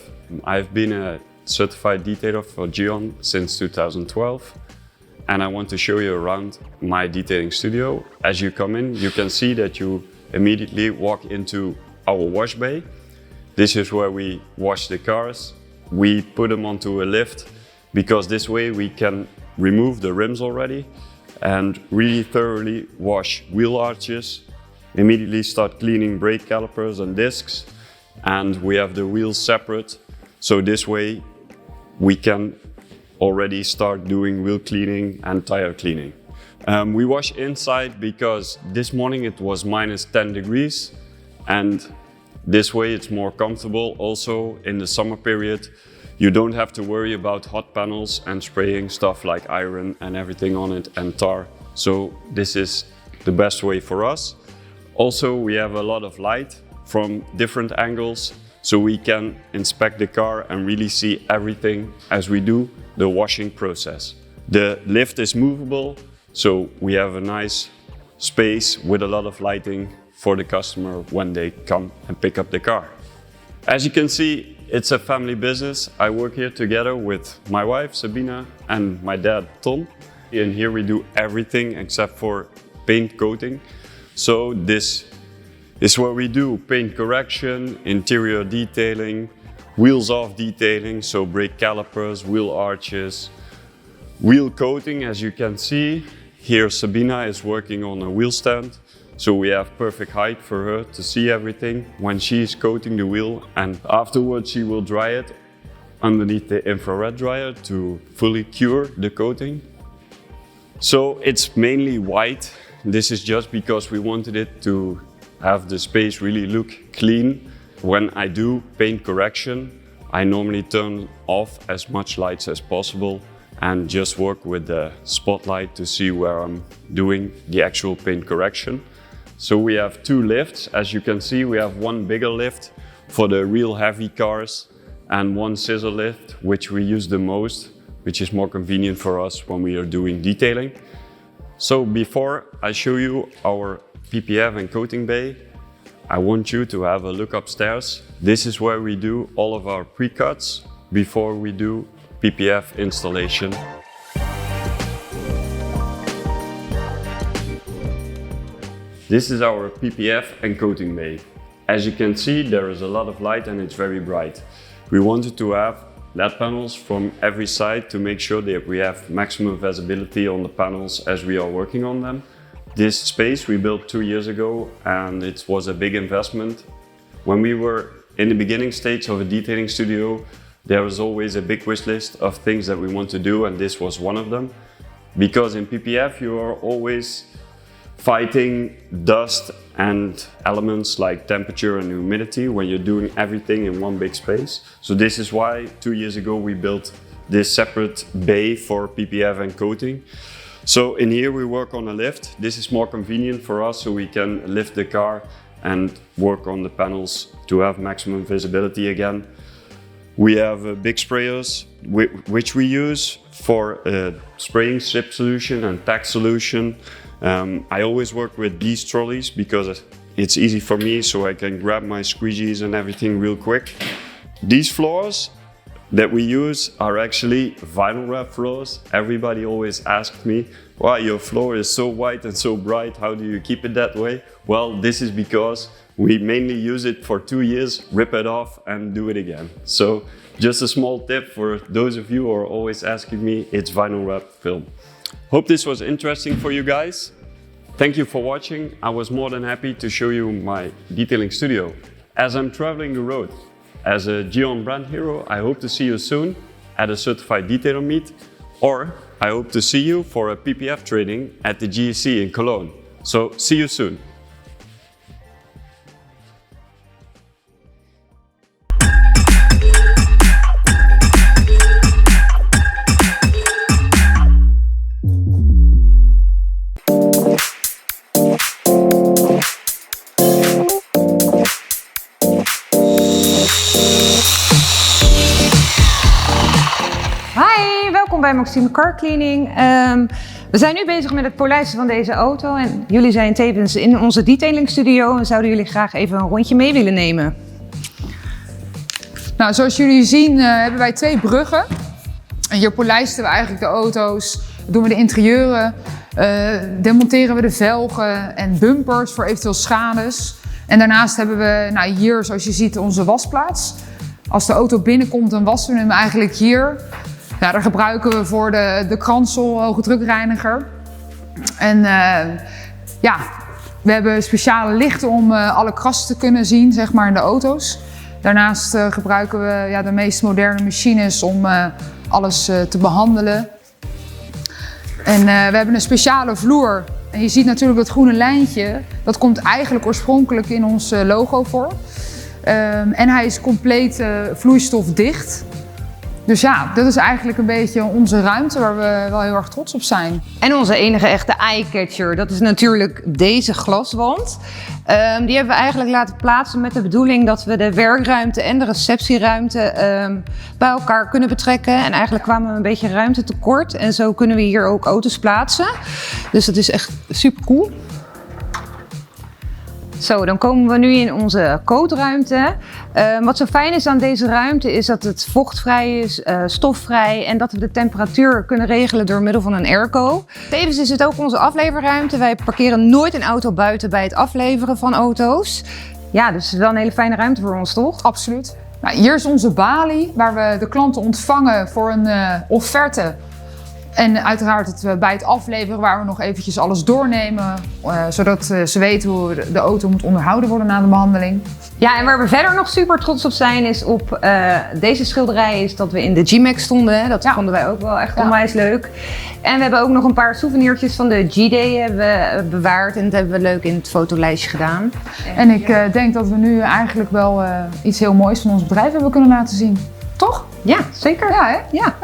I've been a certified detailer for Gyeon since 2012. And I want to show you around my detailing studio. As you come in, you can see that you immediately walk into our wash bay. This is where we wash the cars. We put them onto a lift because this way we can remove the rims already and really thoroughly wash wheel arches. Immediately start cleaning brake calipers and discs, and we have the wheels separate. So this way we can already start doing wheel cleaning and tire cleaning. We wash inside because this morning it was minus 10 degrees, and this way it's more comfortable. Also in the summer period, you don't have to worry about hot panels and spraying stuff like iron and everything on it and tar. So this is the best way for us. Also, we have a lot of light from different angles, so we can inspect the car and really see everything as we do the washing process. The lift is movable, so we have a nice space with a lot of lighting for the customer when they come and pick up the car. As you can see, it's a family business. I work here together with my wife, Sabina, and my dad, Tom. And here we do everything except for paint coating. So this is where we do paint correction, interior detailing, wheels off detailing, so brake calipers, wheel arches, wheel coating. As you can see, here Sabina is working on a wheel stand, so we have perfect height for her to see everything when she is coating the wheel, and afterwards she will dry it underneath the infrared dryer to fully cure the coating. So it's mainly white. This is just because we wanted it to have the space really look clean. When I do paint correction, I normally turn off as much lights as possible and just work with the spotlight to see where I'm doing the actual paint correction. So we have two lifts. As you can see, we have one bigger lift for the real heavy cars and one scissor lift, which we use the most, which is more convenient for us when we are doing detailing. So before I show you our PPF and coating bay, I want you to have a look upstairs. This is where we do all of our pre-cuts before we do PPF installation. This is our PPF and coating bay. As you can see, there is a lot of light and it's very bright. We wanted to have LED panels from every side to make sure that we have maximum visibility on the panels as we are working on them. This space we built 2 years ago and it was a big investment. When we were in the beginning stage of a detailing studio, there was always a big wish list of things that we want to do, and this was one of them. Because in PPF you are always fighting dust and elements like temperature and humidity when you're doing everything in one big space. So this is why 2 years ago we built this separate bay for PPF and coating. So in here we work on a lift. This is more convenient for us, so we can lift the car and work on the panels to have maximum visibility again. We have big sprayers which we use for spraying SIP solution and tack solution. I always work with these trolleys because it's easy for me, so I can grab my squeegees and everything real quick. These floors that we use are actually vinyl wrap floors. Everybody always asks me, wow, your floor is so white and so bright, how do you keep it that way? Well, this is because we mainly use it for 2 years, rip it off and do it again. So just a small tip for those of you who are always asking me, it's vinyl wrap film. Hope this was interesting for you guys. Thank you for watching. I was more than happy to show you my detailing studio. As I'm traveling the road as a Gyeon brand hero, I hope to see you soon at a certified detailer meet, or I hope to see you for a PPF training at the GEC in Cologne. So see you soon. Welkom bij Maxime Car Cleaning. We zijn nu bezig met het polijsten van deze auto en jullie zijn tevens in onze detailingstudio en zouden jullie graag even een rondje mee willen nemen. Nou, zoals jullie zien hebben wij 2 bruggen. En hier polijsten we eigenlijk de auto's, doen we de interieuren, demonteren we de velgen en bumpers voor eventueel schades. En daarnaast hebben we hier, zoals je ziet, onze wasplaats. Als de auto binnenkomt, dan wassen we hem eigenlijk hier. Ja, daar gebruiken we voor de kransel hoge drukreiniger. En we hebben speciale lichten om alle krassen te kunnen zien, zeg maar, in de auto's. Daarnaast gebruiken we de meest moderne machines om alles te behandelen. En we hebben een speciale vloer. En je ziet natuurlijk dat groene lijntje. Dat komt eigenlijk oorspronkelijk in ons logo voor. En hij is compleet vloeistofdicht. Dus ja, dat is eigenlijk een beetje onze ruimte waar we wel heel erg trots op zijn. En onze enige echte eye-catcher, dat is natuurlijk deze glaswand. Die hebben we eigenlijk laten plaatsen met de bedoeling dat we de werkruimte en de receptieruimte bij elkaar kunnen betrekken. En eigenlijk kwamen we een beetje ruimte tekort en zo kunnen we hier ook auto's plaatsen. Dus dat is echt super cool. Zo, dan komen we nu in onze coatruimte. Wat zo fijn is aan deze ruimte is dat het vochtvrij is, stofvrij en dat we de temperatuur kunnen regelen door middel van een airco. Tevens is het ook onze afleverruimte. Wij parkeren nooit een auto buiten bij het afleveren van auto's. Ja, dus het is wel een hele fijne ruimte voor ons, toch? Absoluut. Nou, hier is onze balie waar we de klanten ontvangen voor een offerte. En uiteraard bij het afleveren waar we nog eventjes alles doornemen. Zodat ze weten hoe de auto moet onderhouden worden na de behandeling. Ja, en waar we verder nog super trots op zijn is op deze schilderij is dat we in de G-Max stonden. Dat vonden wij ook wel echt onwijs leuk. En we hebben ook nog een paar souvenirtjes van de G-Day bewaard. En dat hebben we leuk in het fotolijstje gedaan. En ik denk dat we nu eigenlijk wel iets heel moois van ons bedrijf hebben kunnen laten zien. Toch? Ja, zeker. Ja, hè? Ja.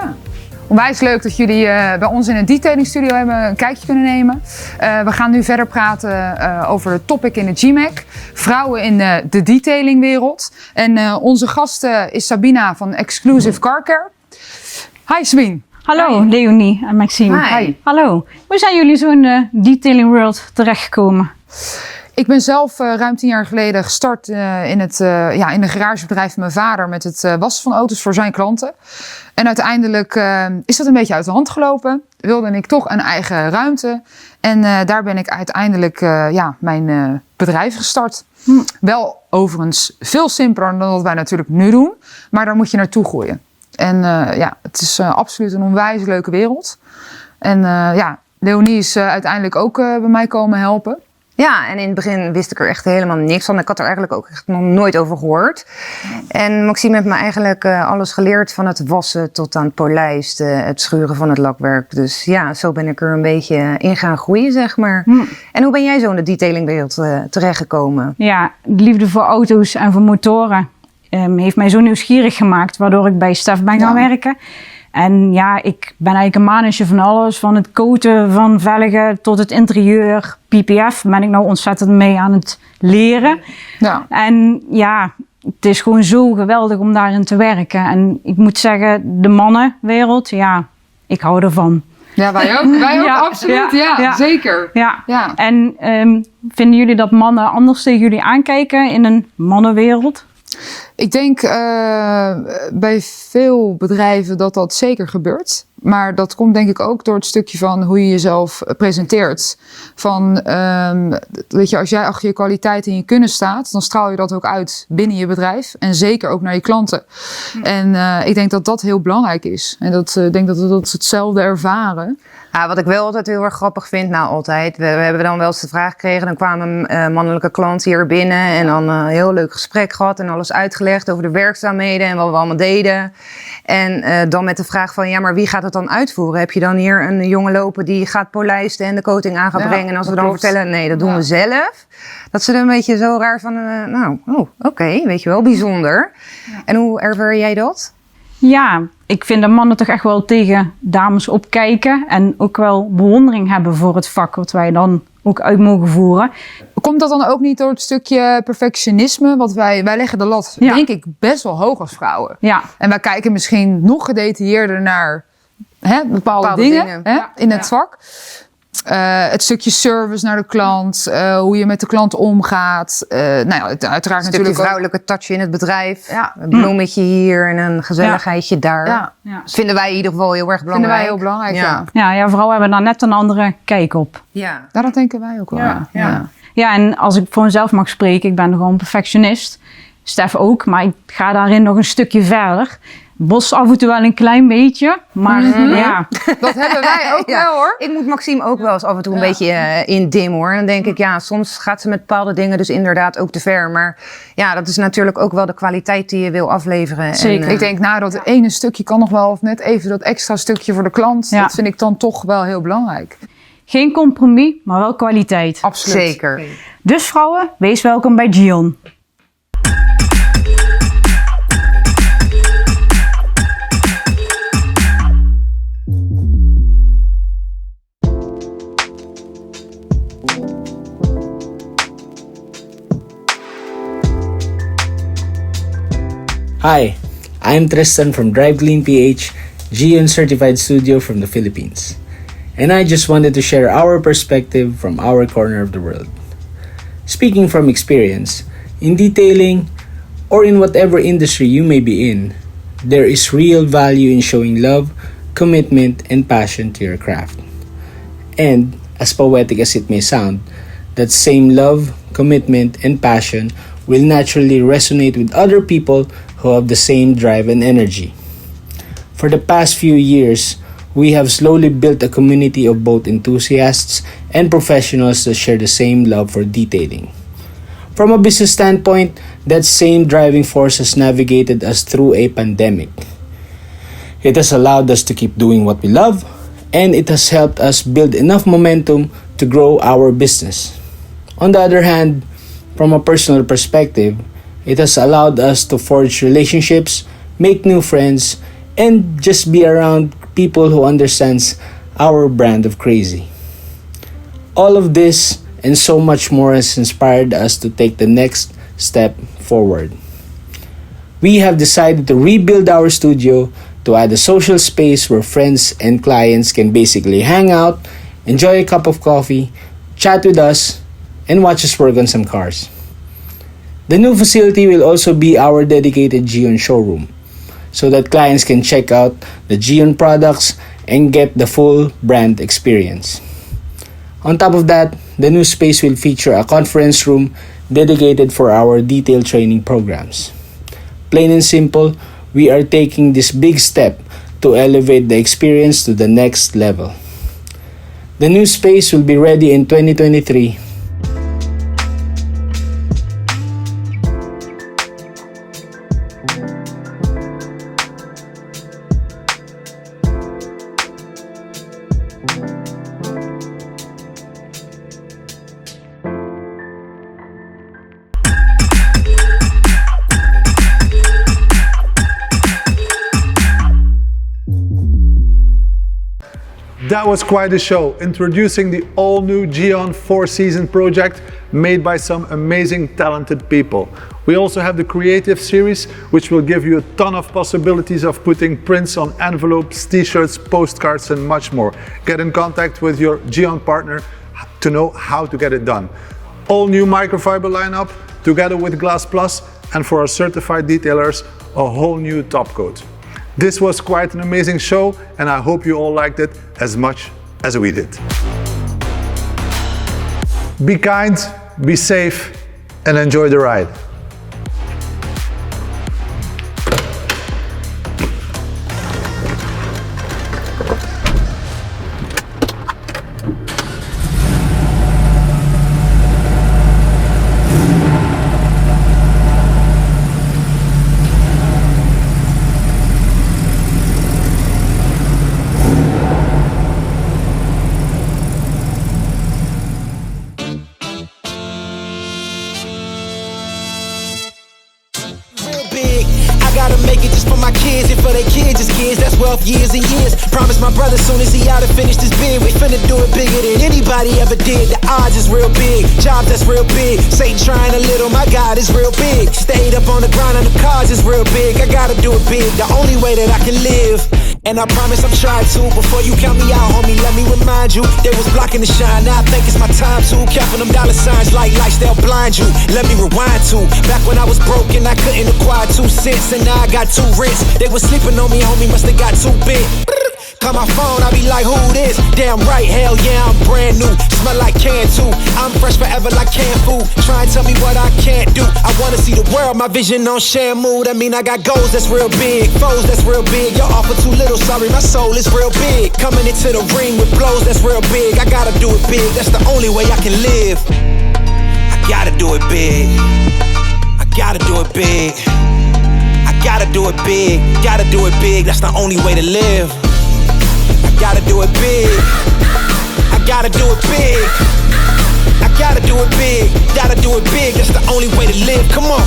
Onwijs leuk dat jullie bij ons in een detailingstudio hebben een kijkje kunnen nemen. We gaan nu verder praten over het topic in de GMAC. Vrouwen in de detailingwereld. En onze gast is Sabina van Exclusive Car Care. Hi Sabine. Hallo Leonie en Maxime. Hi. Hallo. Hoe zijn jullie zo in de detailing world terechtgekomen? Ik ben zelf ruim 10 jaar geleden gestart in de garagebedrijf van mijn vader met het wassen van auto's voor zijn klanten. En uiteindelijk is dat een beetje uit de hand gelopen. Wilde ik toch een eigen ruimte. En daar ben ik uiteindelijk mijn bedrijf gestart. Wel overigens veel simpeler dan wat wij natuurlijk nu doen. Maar daar moet je naartoe groeien. En het is absoluut een onwijs leuke wereld. En Leonie is uiteindelijk ook bij mij komen helpen. Ja, en in het begin wist ik er echt helemaal niks van. Ik had er eigenlijk ook echt nog nooit over gehoord. En Maxime heeft me eigenlijk alles geleerd, van het wassen tot aan het polijsten, het schuren van het lakwerk. Dus ja, zo ben ik er een beetje in gaan groeien, zeg maar. En hoe ben jij zo in de detailingwereld terechtgekomen? Ja, de liefde voor auto's en voor motoren heeft mij zo nieuwsgierig gemaakt, waardoor ik bij Stef ben gaan werken. En ja, ik ben eigenlijk een mannetje van alles. Van het coaten van velgen tot het interieur. PPF ben ik nou ontzettend mee aan het leren. Ja. En ja, het is gewoon zo geweldig om daarin te werken. En ik moet zeggen, de mannenwereld, ja, ik hou ervan. Ja, wij ook. Wij ook, absoluut. Ja, zeker. Ja. En vinden jullie dat mannen anders tegen jullie aankijken in een mannenwereld? Ik denk bij veel bedrijven dat zeker gebeurt. Maar dat komt denk ik ook door het stukje van hoe je jezelf presenteert. Van, weet je, als jij achter je kwaliteit en je kunnen staat, dan straal je dat ook uit binnen je bedrijf. En zeker ook naar je klanten. En ik denk dat dat heel belangrijk is. En ik denk dat we hetzelfde ervaren. Ja, wat ik wel altijd heel erg grappig vind, we hebben dan wel eens de vraag gekregen, dan kwamen mannelijke klanten hier binnen en dan een heel leuk gesprek gehad en alles uitgelegd over de werkzaamheden en wat we allemaal deden. En dan met de vraag van, ja, maar wie gaat het dan uitvoeren? Heb je dan hier een jongen lopen die gaat polijsten en de coating aan gaat brengen? En als we dan vertellen, nee, dat doen we zelf. Dat ze er een beetje zo raar van, oké, weet je wel, bijzonder. Ja. En hoe ervaar jij dat? Ja, ik vind dat mannen toch echt wel tegen dames opkijken en ook wel bewondering hebben voor het vak wat wij dan ook uit mogen voeren. Komt dat dan ook niet door het stukje perfectionisme? Want wij leggen de lat, denk ik, best wel hoog als vrouwen. Ja. En wij kijken misschien nog gedetailleerder naar bepaalde dingen. In het vak. Het stukje service naar de klant, hoe je met de klant omgaat. Uiteraard een natuurlijk stukje vrouwelijke touch in het bedrijf. Een bloemetje hier en een gezelligheidje daar. Dat vinden wij in ieder geval heel erg belangrijk. Ja, vrouwen hebben daar net een andere kijk op. Ja, dat denken wij ook wel. Ja, en als ik voor mezelf mag spreken, ik ben gewoon perfectionist. Stef ook, maar ik ga daarin nog een stukje verder. Bos af en toe wel een klein beetje, maar ja. Dat hebben wij ook wel hoor. Ik moet Maxime ook wel eens af en toe een beetje indimmen hoor. En dan denk ik, soms gaat ze met bepaalde dingen dus inderdaad ook te ver. Maar ja, dat is natuurlijk ook wel de kwaliteit die je wil afleveren. Zeker. En, ik denk, dat ene stukje kan nog wel, of net even dat extra stukje voor de klant. Dat vind ik dan toch wel heel belangrijk. Geen compromis, maar wel kwaliteit. Absoluut. Zeker. Dus vrouwen, wees welkom bij Gyeon. Hi, I'm Tristan from Drive Clean PH, Gyeon certified studio from the Philippines. And I just wanted to share our perspective from our corner of the world. Speaking from experience, in detailing or in whatever industry you may be in, there is real value in showing love, commitment, and passion to your craft. And, as poetic as it may sound, that same love, commitment, and passion will naturally resonate with other people who have the same drive and energy. For the past few years, we have slowly built a community of both enthusiasts and professionals that share the same love for detailing. From a business standpoint, that same driving force has navigated us through a pandemic. It has allowed us to keep doing what we love, and it has helped us build enough momentum to grow our business. On the other hand, from a personal perspective, it has allowed us to forge relationships, make new friends, and just be around people who understands our brand of crazy. All of this and so much more has inspired us to take the next step forward. We have decided to rebuild our studio to add a social space where friends and clients can basically hang out, enjoy a cup of coffee, chat with us, and watch us work on some cars. The new facility will also be our dedicated Gyeon showroom, so that clients can check out the Gyeon products and get the full brand experience. On top of that, the new space will feature a conference room dedicated for our detail training programs. Plain and simple, we are taking this big step to elevate the experience to the next level. The new space will be ready in 2023. That was quite a show, introducing the all-new Gyeon 4-season project made by some amazing talented people. We also have the creative series, which will give you a ton of possibilities of putting prints on envelopes, t-shirts, postcards and much more. Get in contact with your Gyeon partner to know how to get it done. All new microfiber lineup together with Glass Plus, and for our certified detailers, a whole new top coat. This was quite an amazing show, and I hope you all liked it as much as we did. Be kind, be safe, and enjoy the ride. Years and years, promised my brother soon as he out to finish this bid, we finna do it bigger than anybody ever did. The odds is real big, jobs that's real big. Satan trying a little, my God is real big. Stayed up on the grind on the cars is real big, I gotta do it big, the only way that I can live. And I promise I'm trying to. Before you count me out, homie, let me remind you, they was blocking the shine, now I think it's my time to. Counting them dollar signs like lights, they'll blind you. Let me rewind to back when I was broken, I couldn't acquire 2 cents, and now I got 2 rents. They was sleeping on me, homie, must have got too big. Call my phone, I be like, who this? Damn right, hell yeah, I'm brand new. Smell like can too. I'm fresh forever like canned food. Try and tell me what I can't do. I wanna see the world, my vision on Shamu. That mean I got goals that's real big, foes that's real big. Your offer too little, sorry, my soul is real big. Coming into the ring with blows that's real big. I gotta do it big, that's the only way I can live. I gotta do it big. I gotta do it big. I gotta do it big. Gotta do it big, that's the only way to live. I gotta do it big. I gotta do it big. I gotta do it big. Gotta do it big. That's the only way to live. Come on.